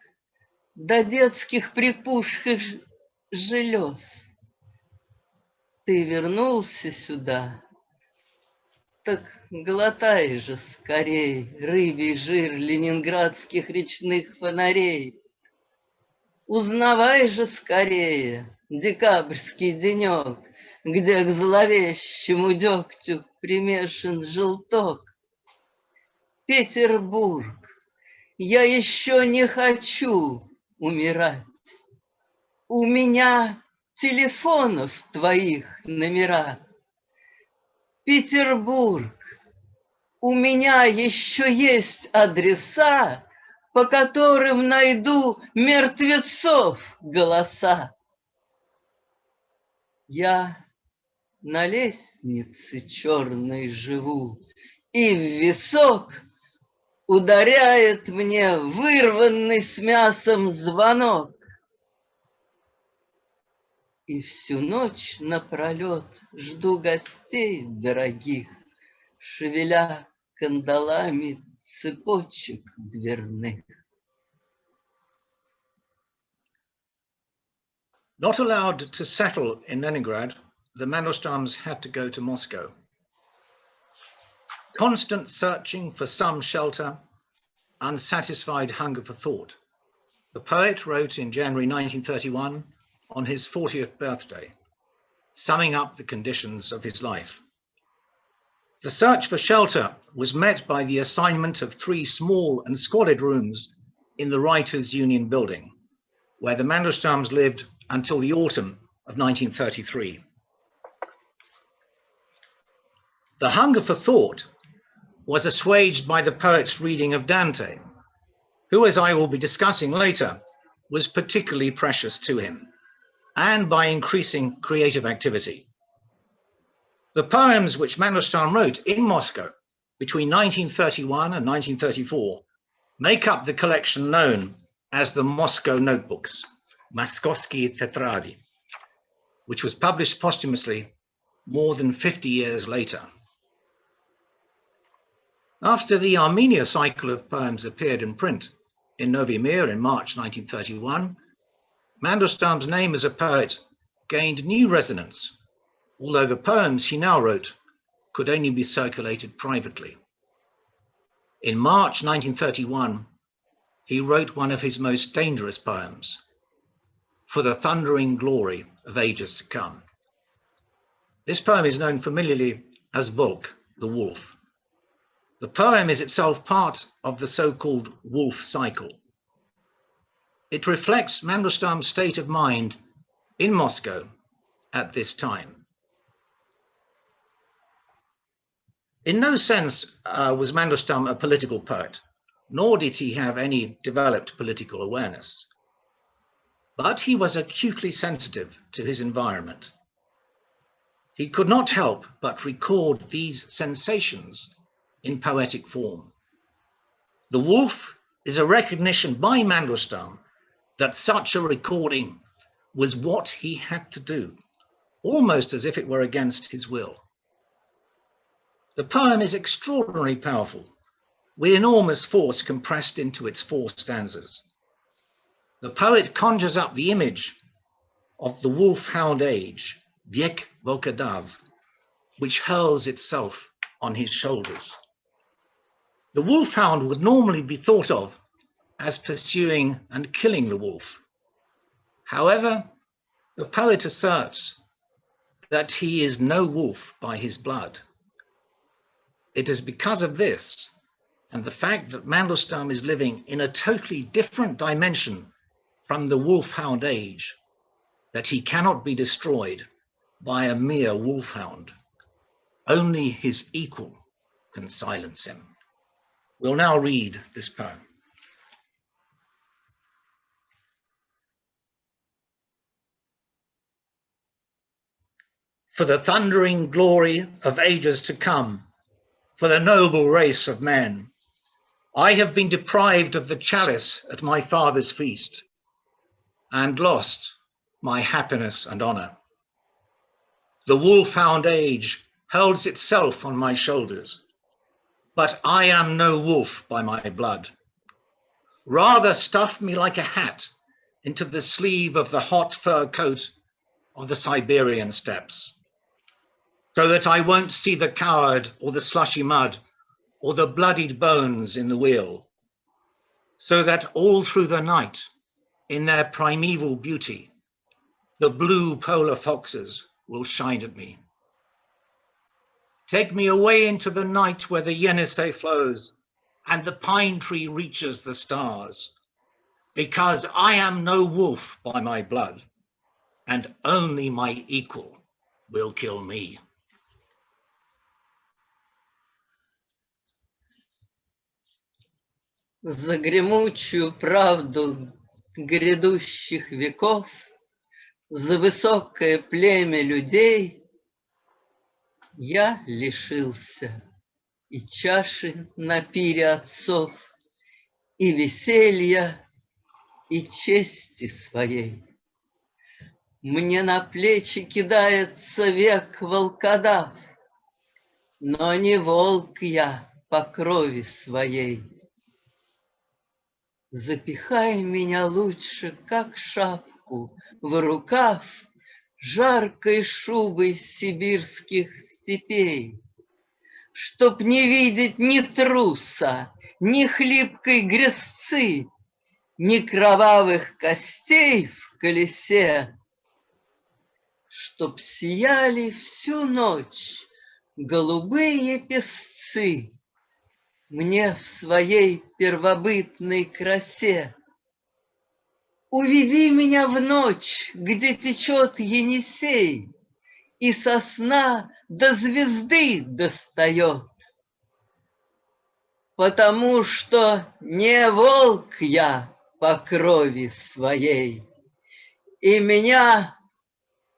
до детских припухших желез. Ты вернулся сюда, так глотай же скорей рыбий жир ленинградских речных фонарей. Узнавай же скорее декабрьский денек, где к зловещему дегтю примешан желток. Петербург, я еще не хочу умирать. У меня телефонов твоих номера. Петербург, у меня еще есть адреса, по которым найду мертвецов голоса. Я на лестнице черной живу, и в висок ударяет мне вырванный с мясом звонок. И всю ночь напролет жду гостей дорогих, шевеля кандалами цепочек дверных. Not allowed to settle in Leningrad, the Mandelstams had to go to Moscow. Constant searching for some shelter, unsatisfied hunger for thought. The poet wrote in January 1931 on his 40th birthday, summing up the conditions of his life. The search for shelter was met by the assignment of 3 small and squalid rooms in the Writers' Union building, where the Mandelstams lived until the autumn of 1933. The hunger for thought was assuaged by the poet's reading of Dante, who, as I will be discussing later, was particularly precious to him, and by increasing creative activity. The poems which Mandelstam wrote in Moscow between 1931 and 1934 make up the collection known as the Moscow Notebooks, Moskovsky Tetradi, which was published posthumously more than 50 years later. After the Armenia cycle of poems appeared in print in Novi Mir in March 1931, Mandelstam's name as a poet gained new resonance, although the poems he now wrote could only be circulated privately. In March 1931, he wrote one of his most dangerous poems, For the Thundering Glory of Ages to Come. This poem is known familiarly as Volk, the Wolf. The poem is itself part of the so-called Wolf cycle. It reflects Mandelstam's state of mind in Moscow at this time. In no sense was Mandelstam a political poet, nor did he have any developed political awareness. But he was acutely sensitive to his environment. He could not help but record these sensations in poetic form. The Wolf is a recognition by Mandelstam that such a recording was what he had to do, almost as if it were against his will. The poem is extraordinarily powerful, with enormous force compressed into its 4 stanzas. The poet conjures up the image of the wolf-hound age, Viek Volkodav, which hurls itself on his shoulders. The wolfhound would normally be thought of as pursuing and killing the wolf. However, the poet asserts that he is no wolf by his blood. It is because of this and the fact that Mandelstam is living in a totally different dimension from the wolfhound age that he cannot be destroyed by a mere wolfhound. Only his equal can silence him. We'll now read this poem. For the thundering glory of ages to come, for the noble race of men, I have been deprived of the chalice at my father's feast, and lost my happiness and honor. The wolfhound age holds itself on my shoulders, but I am no wolf by my blood. Rather stuff me like a hat into the sleeve of the hot fur coat of the Siberian steppes, so that I won't see the coward or the slushy mud or the bloodied bones in the wheel, so that all through the night, in their primeval beauty, the blue polar foxes will shine at me. Take me away into the night where the Yenisei flows and the pine tree reaches the stars, because I am no wolf by my blood, and only my equal will kill me. За гремучую правду грядущих веков, за высокое племя людей я лишился и чаши на пире отцов, и веселья, и чести своей. Мне на плечи кидается век волкодав, но не волк я по крови своей. Запихай меня лучше, как шапку, в рукав жаркой шубой сибирских степей, чтоб не видеть ни труса, ни хлипкой грязцы, ни кровавых костей в колесе, чтоб сияли всю ночь голубые песцы мне в своей первобытной красе. Уведи меня в ночь, где течет Енисей, и сосна до звезды достает, потому что не волк я по крови своей, и меня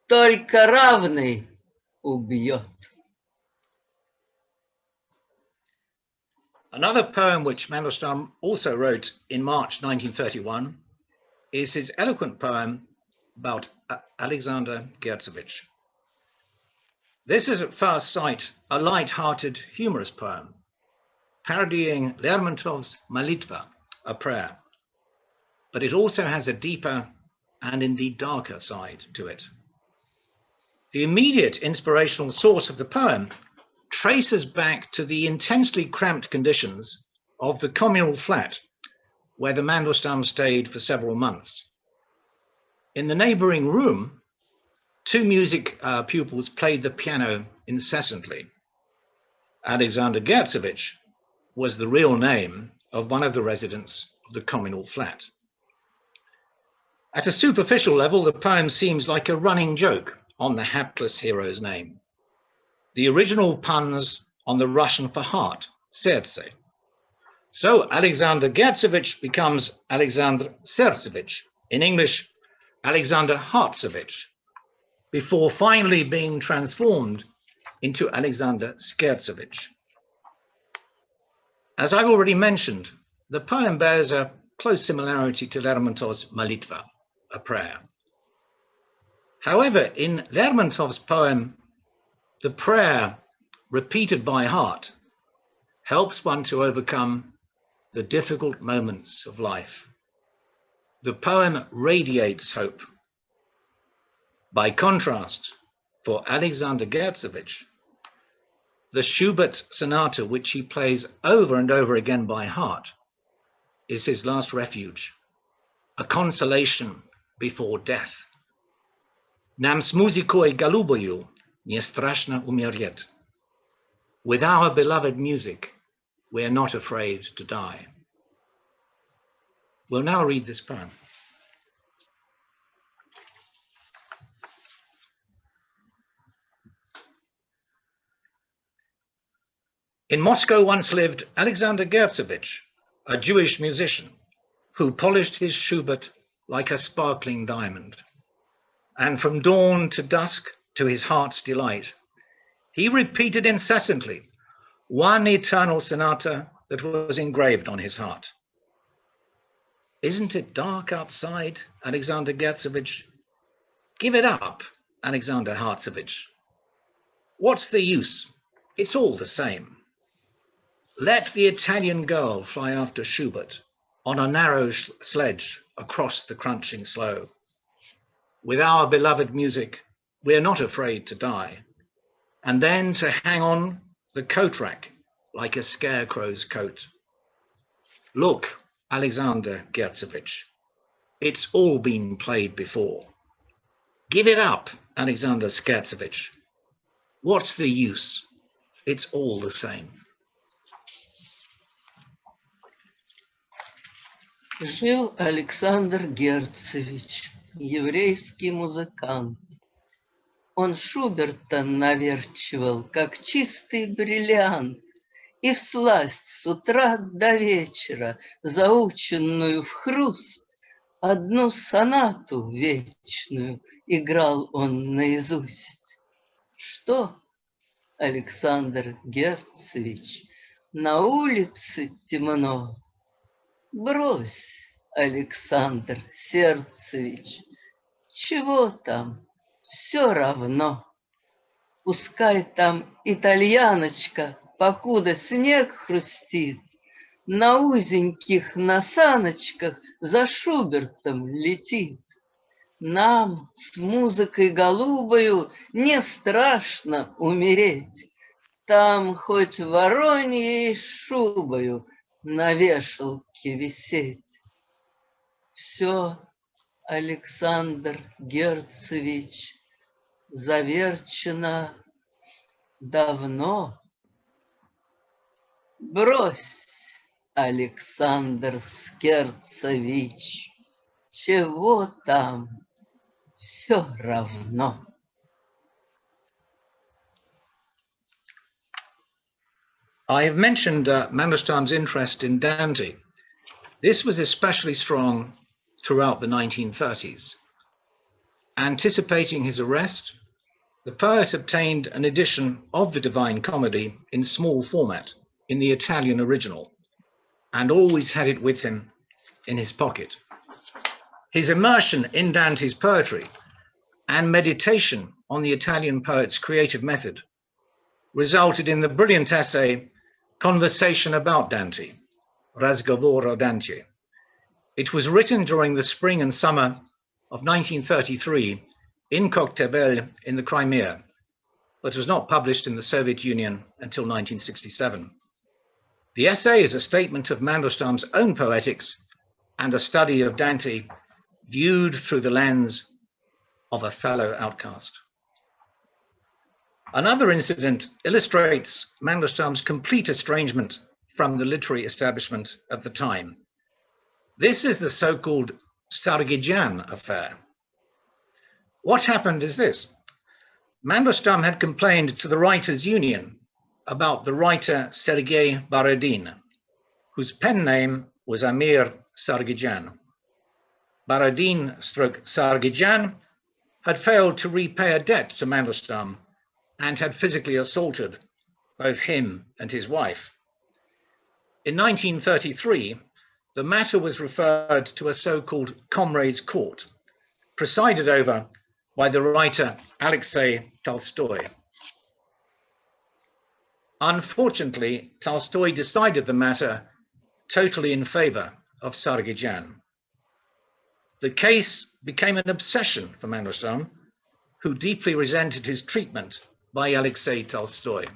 только равный убьет. Another poem which Mandelstam also wrote in March 1931 is his eloquent poem about Alexander Gertsevich. This is at first sight a light-hearted, humorous poem, parodying Lermontov's Molitva, a prayer, but it also has a deeper and indeed darker side to it. The immediate inspirational source of the poem traces back to the intensely cramped conditions of the communal flat where the Mandelstam stayed for several months. In the neighboring room, two music pupils played the piano incessantly. Alexander Gertsevich was the real name of one of the residents of the communal flat. At a superficial level, the poem seems like a running joke on the hapless hero's name. The original puns on the Russian for heart, serce. So Alexander Gertsevich becomes Alexander Sertsevich, in English, Alexander Hartsevich, before finally being transformed into Alexander Skertsevich. As I've already mentioned, the poem bears a close similarity to Lermontov's Molitva, a prayer. However, in Lermontov's poem, the prayer, repeated by heart, helps one to overcome the difficult moments of life. The poem radiates hope. By contrast, for Alexander Gertsevich, The Schubert sonata, which he plays over and over again by heart, is his last refuge, a consolation before death. Nam s muzikoj galuboju nie straszno umierać. With our beloved music, we are not afraid to die. We'll now read this poem. In Moscow once lived Alexander Gertsevich, a Jewish musician who polished his Schubert like a sparkling diamond. And from dawn to dusk, to his heart's delight, he repeated incessantly one eternal sonata that was engraved on his heart. Isn't it dark outside, Alexander Gertsevich? Give it up, Alexander Hartsevich. What's the use? It's all the same. Let the Italian girl fly after Schubert on a narrow sledge across the crunching sloe. With our beloved music, we're not afraid to die, and then to hang on the coat rack like a scarecrow's coat. Look, Alexander Gertsevich, it's all been played before. Give it up, Alexander Gertsevich. What's the use? It's all the same. Жил Александр Герцевич, еврейский музыкант. Он Шуберта наверчивал, как чистый бриллиант, и всласть с утра до вечера, заученную в хруст, одну сонату вечную играл он наизусть. Что, Александр Герцевич, на улице темно? Брось, Александр Сердцевич, чего там, все равно. Пускай там итальяночка, покуда снег хрустит, на узеньких насаночках за Шубертом летит. Нам с музыкой голубою не страшно умереть. Там хоть вороньей шубою на вешалке висеть. Все, Александр Герцевич, заверчено давно. Брось, Александр Герцевич, чего там, все равно. I have mentioned Mandelstam's interest in Dante. This was especially strong throughout the 1930s. Anticipating his arrest, the poet obtained an edition of the Divine Comedy in small format in the Italian original, and always had it with him in his pocket. His immersion in Dante's poetry and meditation on the Italian poet's creative method resulted in the brilliant essay Conversation about Dante, Razgovor o Dante. It was written during the spring and summer of 1933 in Koktebel in the Crimea, but was not published in the Soviet Union until 1967. The essay is a statement of Mandelstam's own poetics and a study of Dante viewed through the lens of a fellow outcast. Another incident illustrates Mandelstam's complete estrangement from the literary establishment at the time. This is the so-called Sargidjan affair. What happened is this. Mandelstam had complained to the Writers' Union about the writer Sergei Baradin, whose pen name was Amir Sargidjan. Baradin/Sargidjan had failed to repay a debt to Mandelstam and had physically assaulted both him and his wife. In 1933, the matter was referred to a so-called Comrades' Court, presided over by the writer Alexei Tolstoy. Unfortunately, Tolstoy decided the matter totally in favor of Sargidjan. The case became an obsession for Mandelstam, who deeply resented his treatment by Alexei Tolstoy.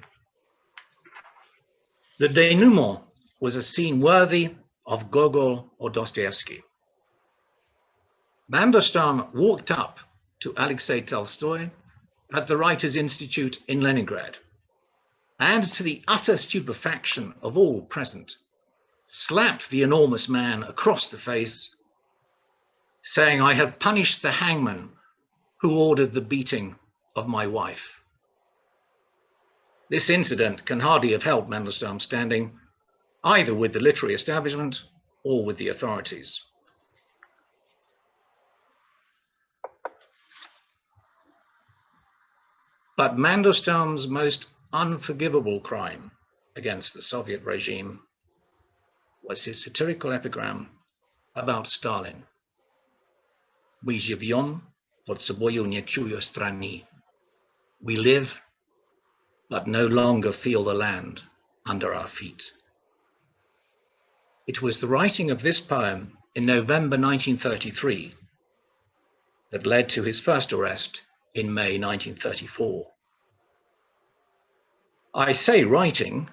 The denouement was a scene worthy of Gogol or Dostoevsky. Mandelstam walked up to Alexei Tolstoy at the Writers' Institute in Leningrad, and to the utter stupefaction of all present, slapped the enormous man across the face, saying, "I have punished the hangman who ordered the beating of my wife." This incident can hardly have helped Mandelstam standing either with the literary establishment or with the authorities. But Mandelstam's most unforgivable crime against the Soviet regime was his satirical epigram about Stalin. "Мы живем под собою не чуя страны." We live, but no longer feel the land under our feet. It was the writing of this poem in November 1933 that led to his first arrest in May 1934. I say writing,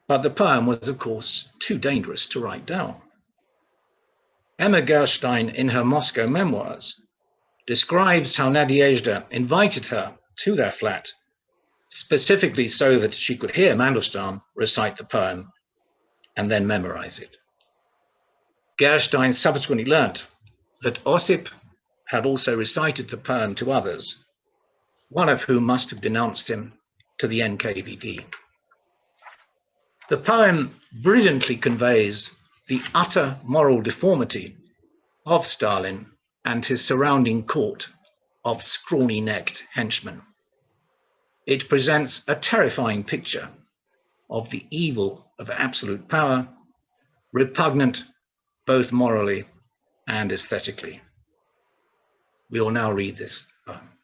but the poem was, of course, too dangerous to write down. Emma Gerstein, in her Moscow memoirs, describes how Nadezhda invited her to their flat, specifically so that she could hear Mandelstam recite the poem and then memorize it. Gerstein subsequently learnt that Osip had also recited the poem to others, one of whom must have denounced him to the NKVD. The poem brilliantly conveys the utter moral deformity of Stalin and his surrounding court of scrawny-necked henchmen. It presents a terrifying picture of the evil of absolute power, repugnant both morally and aesthetically. We will now read this poem.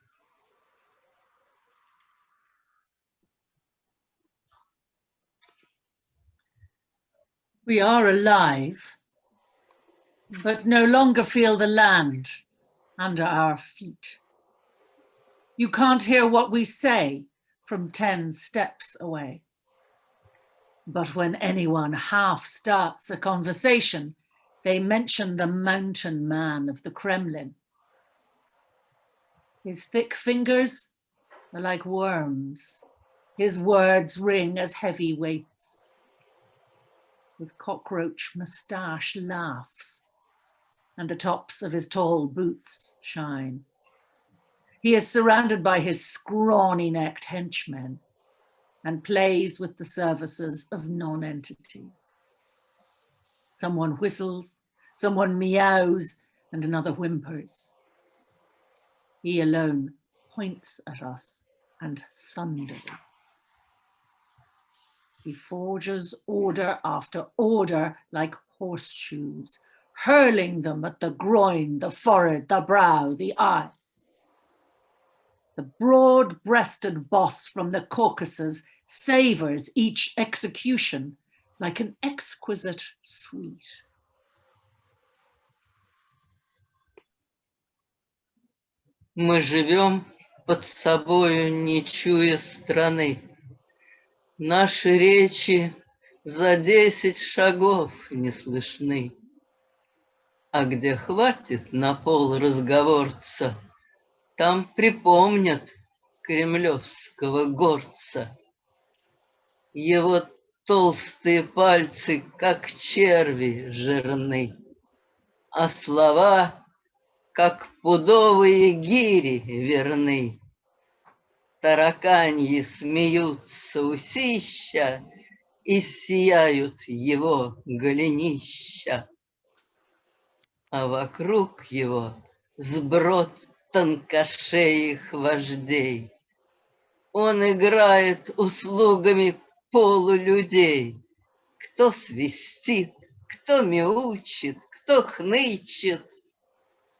We are alive, but no longer feel the land under our feet. You can't hear what we say from 10 steps away. But when anyone half starts a conversation, they mention the mountain man of the Kremlin. His thick fingers are like worms. His words ring as heavy weights. His cockroach moustache laughs, and the tops of his tall boots shine. He is surrounded by his scrawny-necked henchmen and plays with the services of non-entities. Someone whistles, someone meows, and another whimpers. He alone points at us and thunders. He forges order after order like horseshoes, hurling them at the groin, the forehead, the brow, the eye. The broad-breasted boss from the Caucasus savors each execution like an exquisite sweet. Мы живем под собою, не чуя страны. Наши речи за 10 шагов не слышны. А где хватит на пол разговорца, там припомнят кремлевского горца. Его толстые пальцы, как черви, жирны, а слова, как пудовые гири, верны. Тараканьи смеются усища и сияют его голенища. А вокруг его сброд тонкошеих вождей. Он играет услугами полулюдей. Кто свистит, кто мяучит, кто хнычет.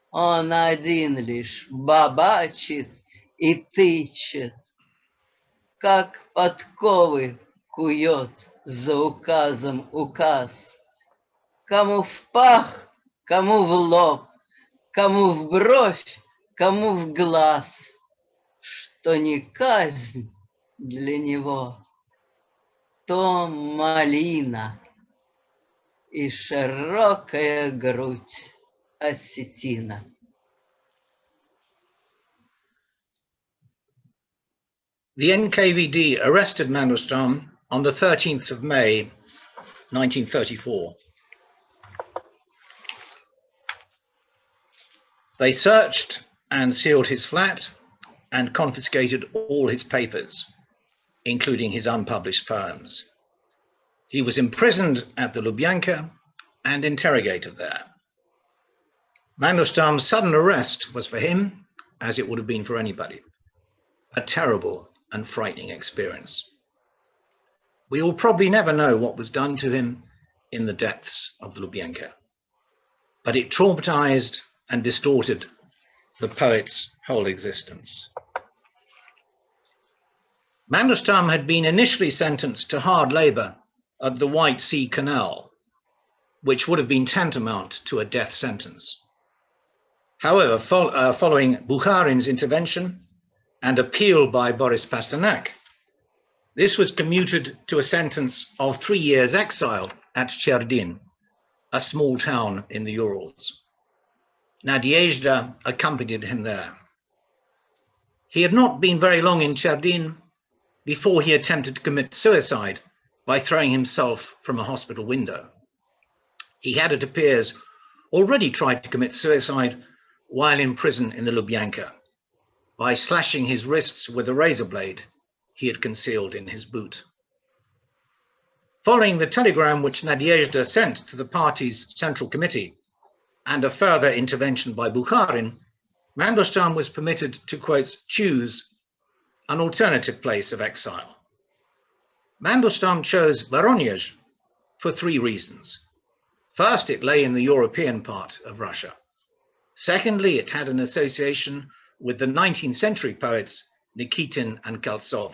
Он один лишь бабачит и тычет, как подковы кует за указом указ. Кому в пах, кому в лоб, кому в бровь, кому в глаз, что не казнь для него, то малина и широкая грудь осетина. The NKVD arrested Mandelstam on the 13th of May, 1934. They searched and sealed his flat and confiscated all his papers, including his unpublished poems. He was imprisoned at the Lubyanka and interrogated there. Mandelstam's sudden arrest was for him, as it would have been for anybody, a terrible and frightening experience. We will probably never know what was done to him in the depths of the Lubyanka, but it traumatized and distorted the poet's whole existence. Mandelstam had been initially sentenced to hard labor at the White Sea Canal, which would have been tantamount to a death sentence. However, following Bukharin's intervention and appeal by Boris Pasternak, this was commuted to a sentence of 3 years exile at Cherdyn, a small town in the Urals. Nadezhda accompanied him there. He had not been very long in Cherdyn before he attempted to commit suicide by throwing himself from a hospital window. He had, it appears, already tried to commit suicide while in prison in the Lubyanka by slashing his wrists with a razor blade he had concealed in his boot. Following the telegram which Nadezhda sent to the party's central committee and a further intervention by Bukharin, Mandelstam was permitted to, quote, choose an alternative place of exile. Mandelstam chose Voronezh for 3 reasons. First, it lay in the European part of Russia. Secondly, it had an association with the 19th century poets Nikitin and Koltsov.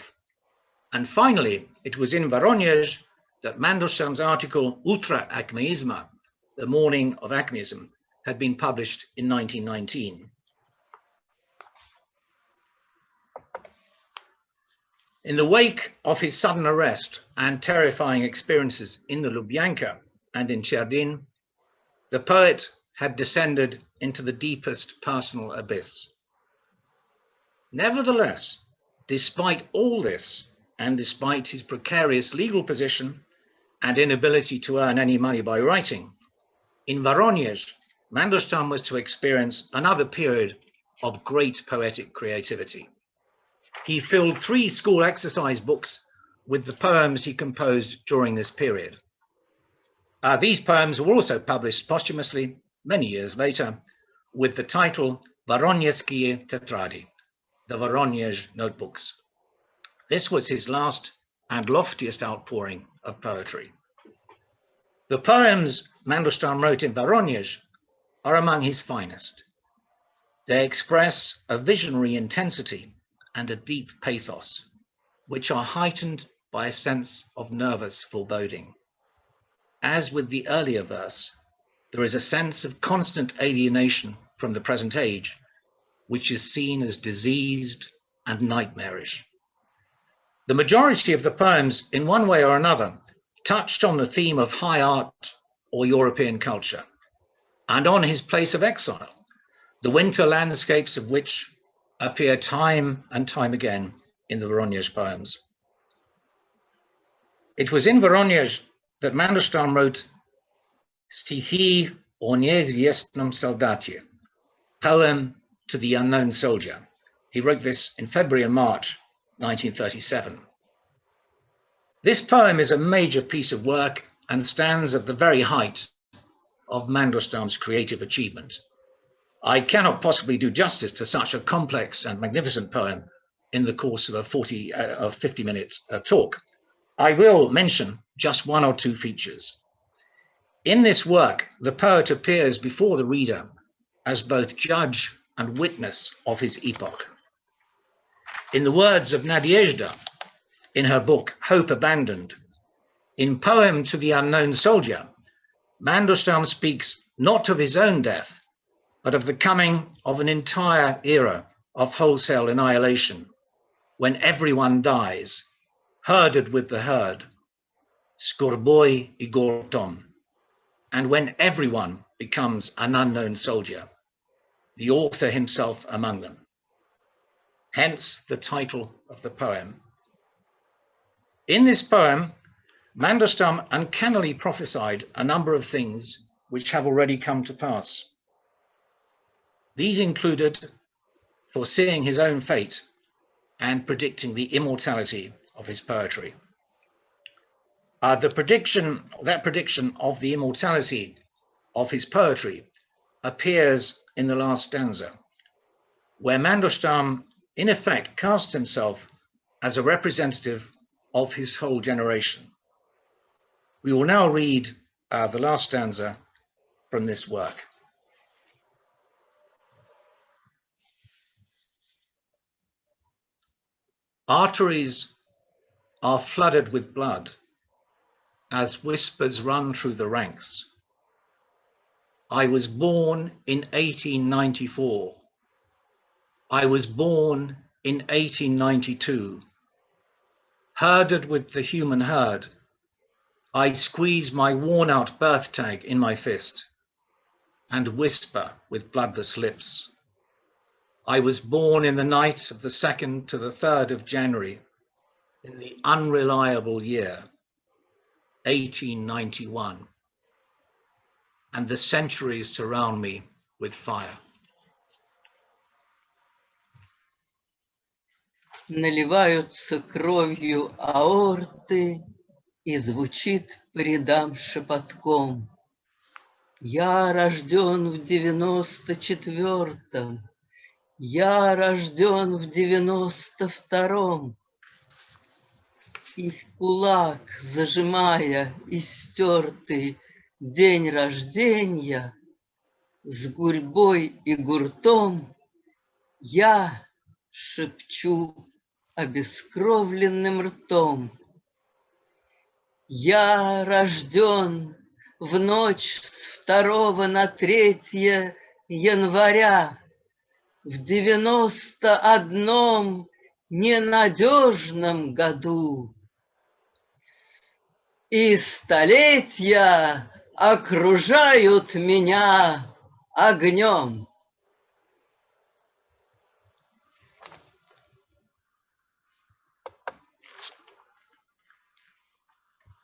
And finally, it was in Voronezh that Mandelstam's article Utra Acmeisma, The Morning of Acmeism, had been published in 1919. In the wake of his sudden arrest and terrifying experiences in the Lubyanka and in Cherdyn, the poet had descended into the deepest personal abyss. Nevertheless, despite all this, and despite his precarious legal position and inability to earn any money by writing, in Voronezh, Mandelstam was to experience another period of great poetic creativity. He filled 3 school exercise books with the poems he composed during this period. These poems were also published posthumously many years later with the title Voronezhskие Tetrady, the Voronezh Notebooks. This was his last and loftiest outpouring of poetry. The poems Mandelstam wrote in Voronezh are among his finest. They express a visionary intensity and a deep pathos, which are heightened by a sense of nervous foreboding. As with the earlier verse, there is a sense of constant alienation from the present age, which is seen as diseased and nightmarish. The majority of the poems, in one way or another, touched on the theme of high art or European culture, and on his place of exile, the winter landscapes of which appear time and time again in the Voronezh poems. It was in Voronezh that Mandelstam wrote Stikhi o neizvestnom soldatie, poem to the unknown soldier. He wrote this in February and March 1937. This poem is a major piece of work and stands at the very height of Mandelstam's creative achievement. I cannot possibly do justice to such a complex and magnificent poem in the course of a 50-minute talk. I will mention just 1 or 2 features. In this work, the poet appears before the reader as both judge and witness of his epoch. In the words of Nadezhda, in her book Hope Abandoned, in Poem to the Unknown Soldier, Mandelstam speaks not of his own death, but of the coming of an entire era of wholesale annihilation, when everyone dies, herded with the herd, Skurboi I Gortom, and when everyone becomes an unknown soldier, the author himself among them. Hence the title of the poem. In this poem, Mandelstam uncannily prophesied a number of things which have already come to pass. These included foreseeing his own fate and predicting the immortality of his poetry. That prediction of the immortality of his poetry appears in the last stanza, where Mandelstam in effect casts himself as a representative of his whole generation. We will now read the last stanza from this work. Arteries are flooded with blood as whispers run through the ranks. I was born in 1894. I was born in 1892. Herded with the human herd, I squeeze my worn-out birth tag in my fist and whisper with bloodless lips. I was born in the night of the 2nd to the 3rd of January in the unreliable year, 1891, and the centuries surround me with fire. Наливаются кровью аорты, и звучит по рядам шепотком. Я рожден в 94-м, я рожден в 92-м. И в кулак, зажимая истертый день рождения, с гурьбой и гуртом я шепчу обескровленным ртом. Я рожден в ночь с 2 на 3 января в 91 ненадежном году. И столетия окружают меня огнем.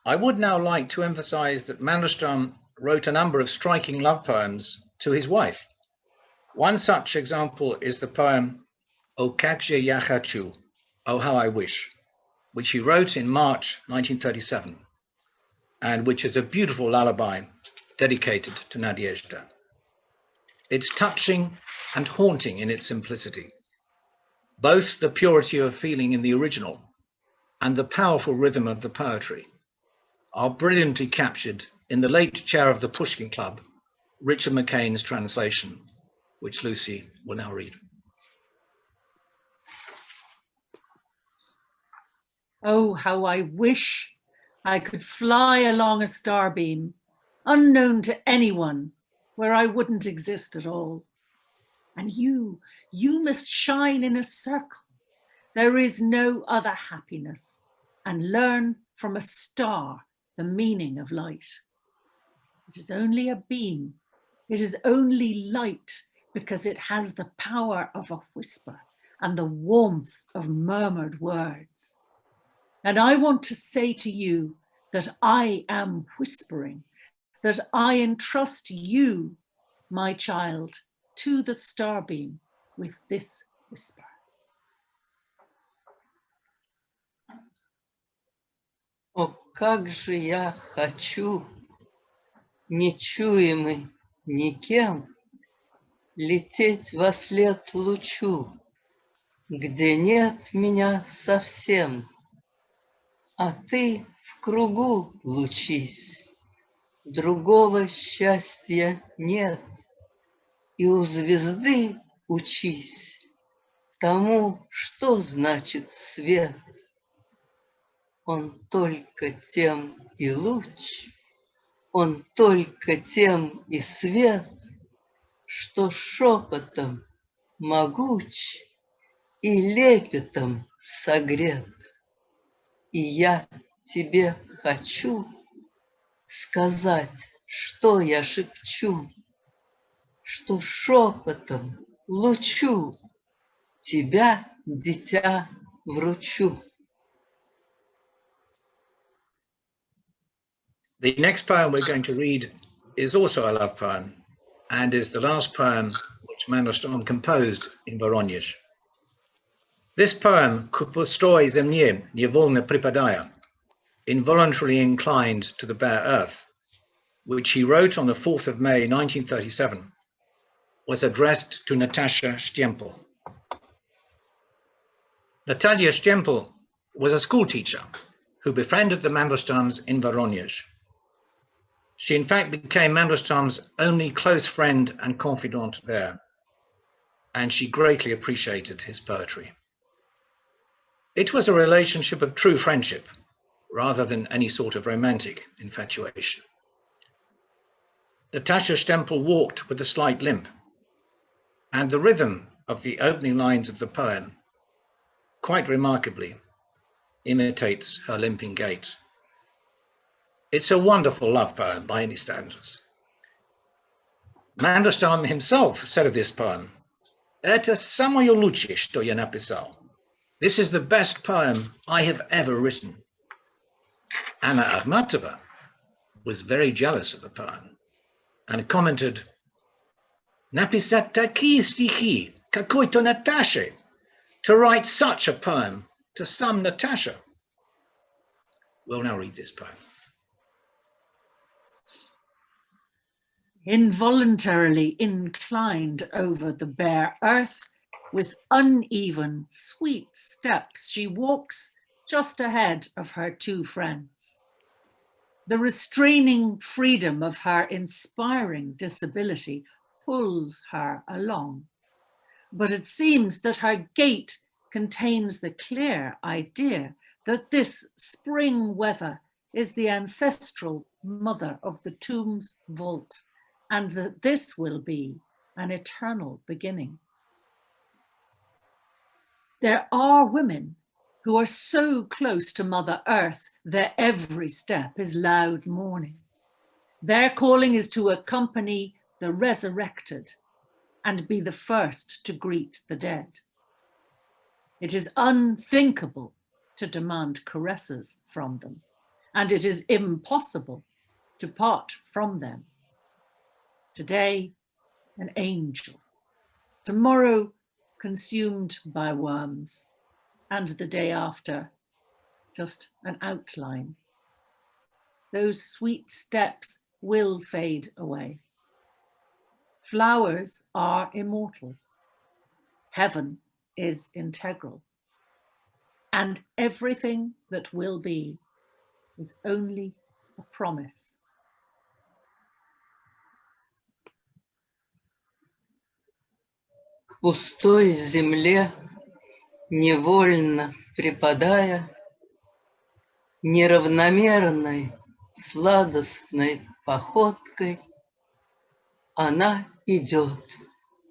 I would now like to emphasize that Mandelstam wrote a number of striking love poems to his wife. One such example is the poem O Kakje Ya Hachu, Oh How I Wish, which he wrote in March 1937, and which is a beautiful lullaby dedicated to Nadezhda. It's touching and haunting in its simplicity, both the purity of feeling in the original and the powerful rhythm of the poetry are brilliantly captured in the late chair of the Pushkin Club, Richard McCain's translation, which Lucy will now read. Oh, how I wish I could fly along a starbeam, unknown to anyone, where I wouldn't exist at all. And you must shine in a circle. There is no other happiness, and learn from a star the meaning of light. It is only a beam. It is only light because it has the power of a whisper and the warmth of murmured words. And I want to say to you that I am whispering, that I entrust you, my child, to the starbeam with this whisper. О, как же я хочу, нечуемый никем, лететь вослед лучу, где нет меня совсем, а ты в кругу лучись, другого счастья нет, и у звезды учись тому, что значит свет. Он только тем и луч, он только тем и свет, что шепотом могуч и лепетом согрет. И я тебе хочу сказать, что я шепчу, что шепотом лучу тебя, дитя, вручу. The next poem we're going to read is also a love poem and is the last poem which Mandelstam composed in Voronezh. This poem, Ku pustroy zemlye невольно припадая, involuntarily inclined to the bare earth, which he wrote on the 4th of May 1937, was addressed to Natasha Stempel. Natalia Stempel was a schoolteacher who befriended the Mandelstams in Voronezh. She in fact became Mandelstam's only close friend and confidant there, and she greatly appreciated his poetry. It was a relationship of true friendship, rather than any sort of romantic infatuation. Natasha Stempel walked with a slight limp, and the rhythm of the opening lines of the poem, quite remarkably, imitates her limping gait. It's a wonderful love poem by any standards. Mandelstam himself said of this poem, "Это самое лучшее, что я написал." This is the best poem I have ever written. Anna Akhmatova was very jealous of the poem and commented, "Написать такие стихи какой-то Наташе, to write such a poem to some Natasha." We'll now read this poem. Involuntarily inclined over the bare earth, with uneven, sweet steps, she walks just ahead of her two friends. The restraining freedom of her inspiring disability pulls her along. But it seems that her gait contains the clear idea that this spring weather is the ancestral mother of the tomb's vault, and that this will be an eternal beginning. There are women who are so close to Mother Earth that every step is loud mourning. Their calling is to accompany the resurrected and be the first to greet the dead. It is unthinkable to demand caresses from them, and it is impossible to part from them. Today, an angel. Tomorrow, consumed by worms. And the day after, just an outline. Those sweet steps will fade away. Flowers are immortal. Heaven is integral. And everything that will be is only a promise. К пустой земле, невольно припадая, неравномерной, сладостной походкой, она идет,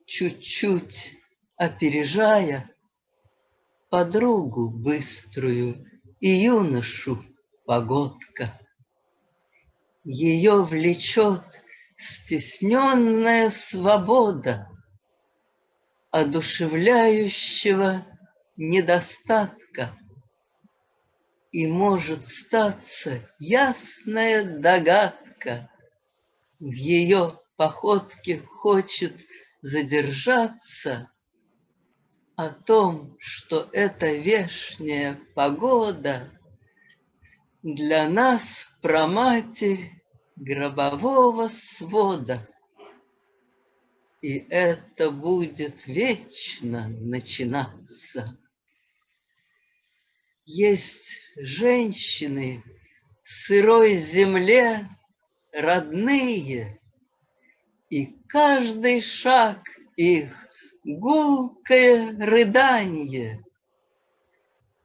чуть-чуть опережая подругу быструю и юношу погодка. Ее влечет стесненная свобода одушевляющего недостатка, и может статься ясная догадка. В ее походке хочет задержаться о том, что эта вешняя погода для нас проматерь гробового свода. И это будет вечно начинаться. Есть женщины в сырой земле родные, и каждый шаг их гулкое рыданье.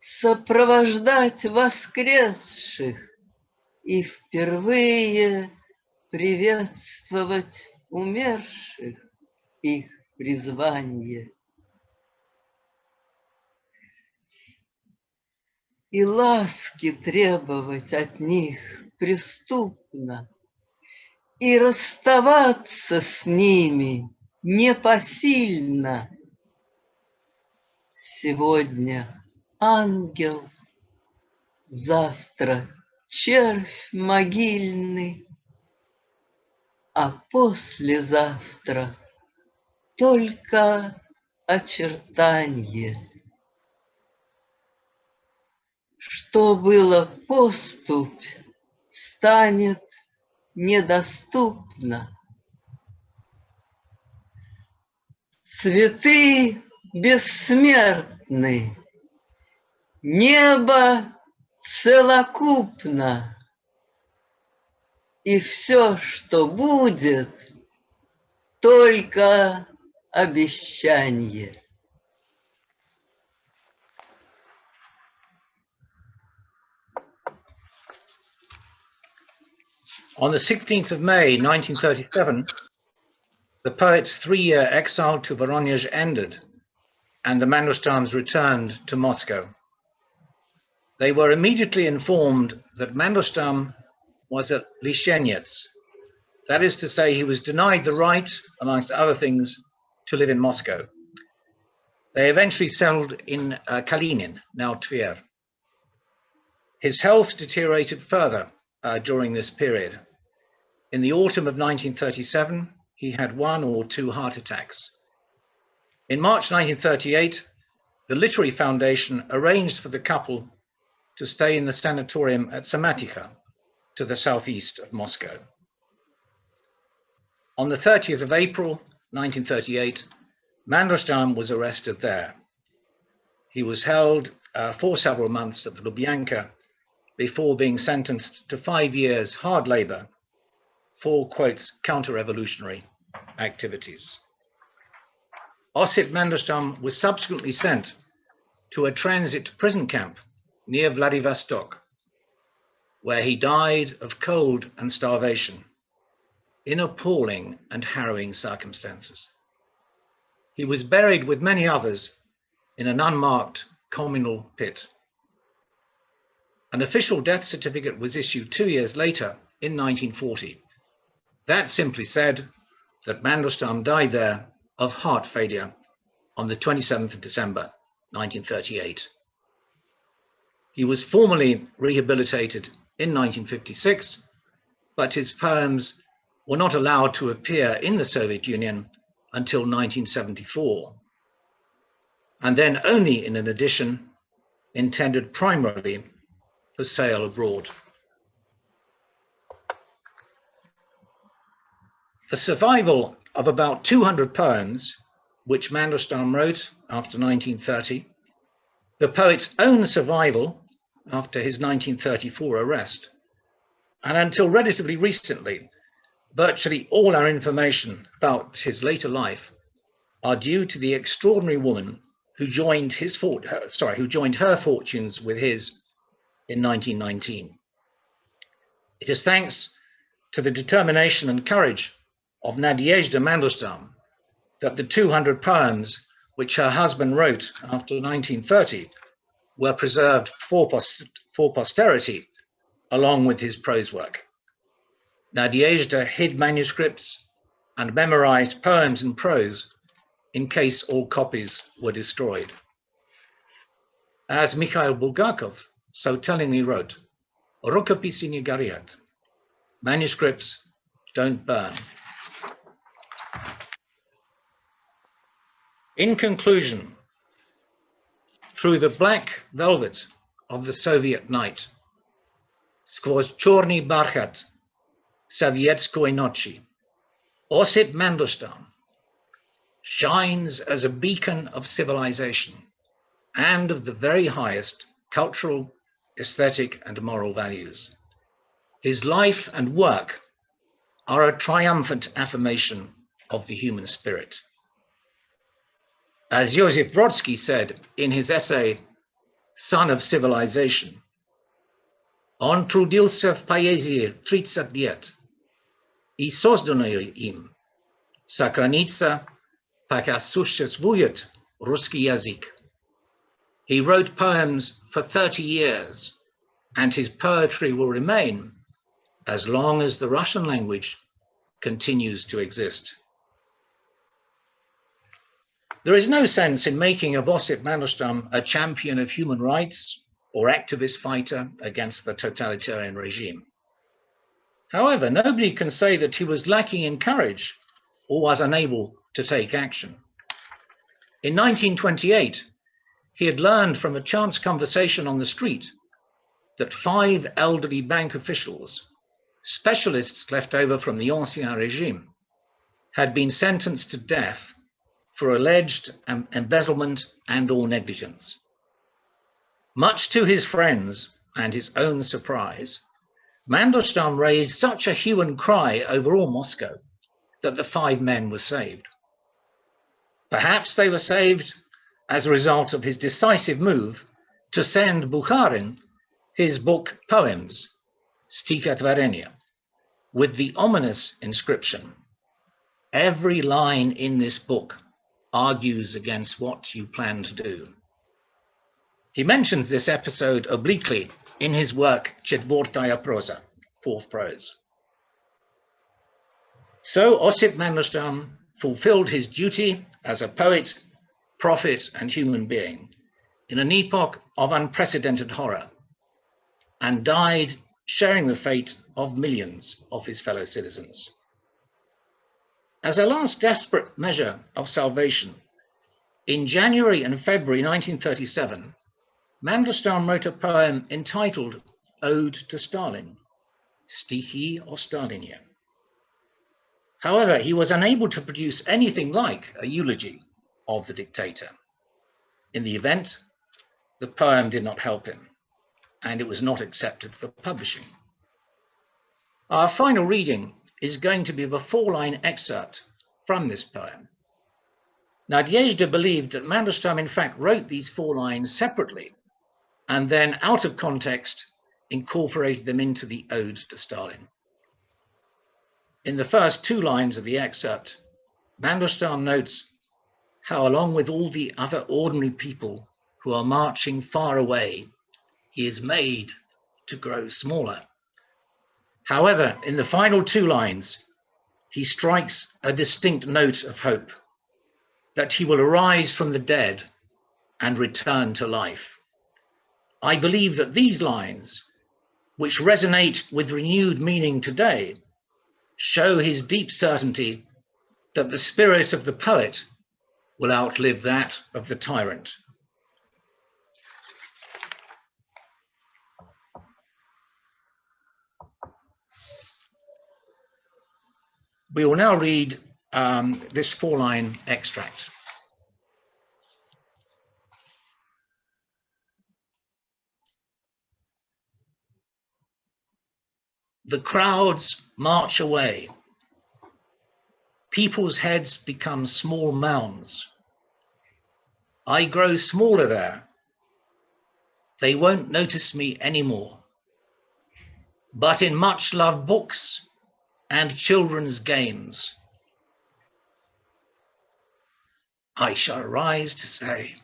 Сопровождать воскресших и впервые приветствовать умерших их призвание. и ласки требовать от них преступно, и расставаться с ними непосильно. Сегодня ангел, завтра червь могильный, а послезавтра только очертанье. Что было поступь, станет недоступно. Цветы бессмертны, небо целокупно, и все, что будет, только обещанье. On the 16th of May 1937, the poet's 3-year exile to Voronezh ended, and the Mandelstams returned to Moscow. They were immediately informed that Mandelstam was a lishenets, that is to say, he was denied the right, amongst other things, to live in Moscow. They eventually settled in Kalinin, now Tver. His health deteriorated further during this period. In the autumn of 1937, he had 1 or 2 heart attacks. In March 1938, the Literary Foundation arranged for the couple to stay in the sanatorium at Samatikha, to the southeast of Moscow. On the 30th of April 1938, Mandelstam was arrested there. He was held for several months at Lubyanka before being sentenced to 5 years hard labor for, quotes, counter-revolutionary activities. Osip Mandelstam was subsequently sent to a transit prison camp near Vladivostok, where he died of cold and starvation in appalling and harrowing circumstances. He was buried with many others in an unmarked communal pit. An official death certificate was issued 2 years later in 1940. That simply said that Mandelstam died there of heart failure on the 27th of December 1938. He was formally rehabilitated in 1956, but his poems were not allowed to appear in the Soviet Union until 1974, and then only in an edition intended primarily for sale abroad. The survival of about 200 poems, which Mandelstam wrote after 1930, the poet's own survival after his 1934 arrest, and until relatively recently, virtually all our information about his later life are due to the extraordinary woman who joined her fortunes with his in 1919. It is thanks to the determination and courage of Nadezhda Mandelstam that the 200 poems which her husband wrote after 1930 were preserved for posterity along with his prose work. Nadezhda hid manuscripts and memorized poems and prose in case all copies were destroyed. As Mikhail Bulgakov so tellingly wrote, "Rukopisy ne горят," manuscripts don't burn. In conclusion, through the black velvet of the Soviet night, skvoz chorny barchat Sovietskoi nochi, Osip Mandelstam shines as a beacon of civilization and of the very highest cultural, aesthetic, and moral values. His life and work are a triumphant affirmation of the human spirit. As Joseph Brodsky said in his essay, Son of Civilization, "Он трудился в поэзии 30 лет, и созданное им сохранится, пока существует русский язык." He wrote poems for 30 years, and his poetry will remain as long as the Russian language continues to exist. There is no sense in making of Osip Mandelstam a champion of human rights or activist fighter against the totalitarian regime. However, nobody can say that he was lacking in courage or was unable to take action. In 1928, he had learned from a chance conversation on the street that 5 elderly bank officials, specialists left over from the Ancien Regime, had been sentenced to death for alleged embezzlement and or negligence. Much to his friends and his own surprise, Mandelstam raised such a hue and cry over all Moscow that the 5 men were saved. Perhaps they were saved as a result of his decisive move to send Bukharin his book Poems, Stikotvorenia, with the ominous inscription, "Every line in this book argues against what you plan to do." He mentions this episode obliquely in his work Четвертая проза, 4th prose. So Osip Mandelstam fulfilled his duty as a poet, prophet, and human being in an epoch of unprecedented horror, and died sharing the fate of millions of his fellow citizens. As a last desperate measure of salvation, in January and February 1937, Mandelstam wrote a poem entitled Ode to Stalin, Stихи о Сталине. However, he was unable to produce anything like a eulogy of the dictator. In the event, the poem did not help him, and it was not accepted for publishing. Our final reading is going to be a 4-line excerpt from this poem. Nadezhda believed that Mandelstam in fact wrote these 4 lines separately and then out of context incorporated them into the Ode to Stalin. In the first 2 lines of the excerpt, Mandelstam notes how along with all the other ordinary people who are marching far away, he is made to grow smaller. However, in the final 2 lines, he strikes a distinct note of hope that he will arise from the dead and return to life. I believe that these lines, which resonate with renewed meaning today, show his deep certainty that the spirit of the poet will outlive that of the tyrant. We will now read this 4-line extract. The crowds march away. People's heads become small mounds. I grow smaller there. They won't notice me anymore. But in much loved books and children's games, I shall rise to say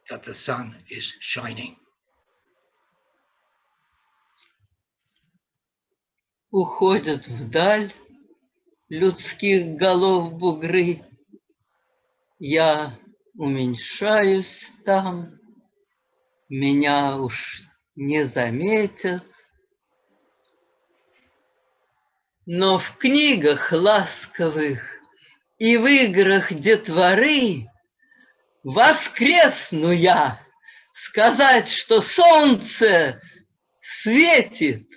that the sun is shining. Уходят вдаль людских голов бугры. Я уменьшаюсь там, меня уж не заметят. Но в книгах ласковых и в играх детворы воскресну я, сказать, что солнце светит.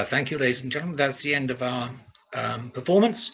Thank you, ladies and gentlemen. That's the end of our performance.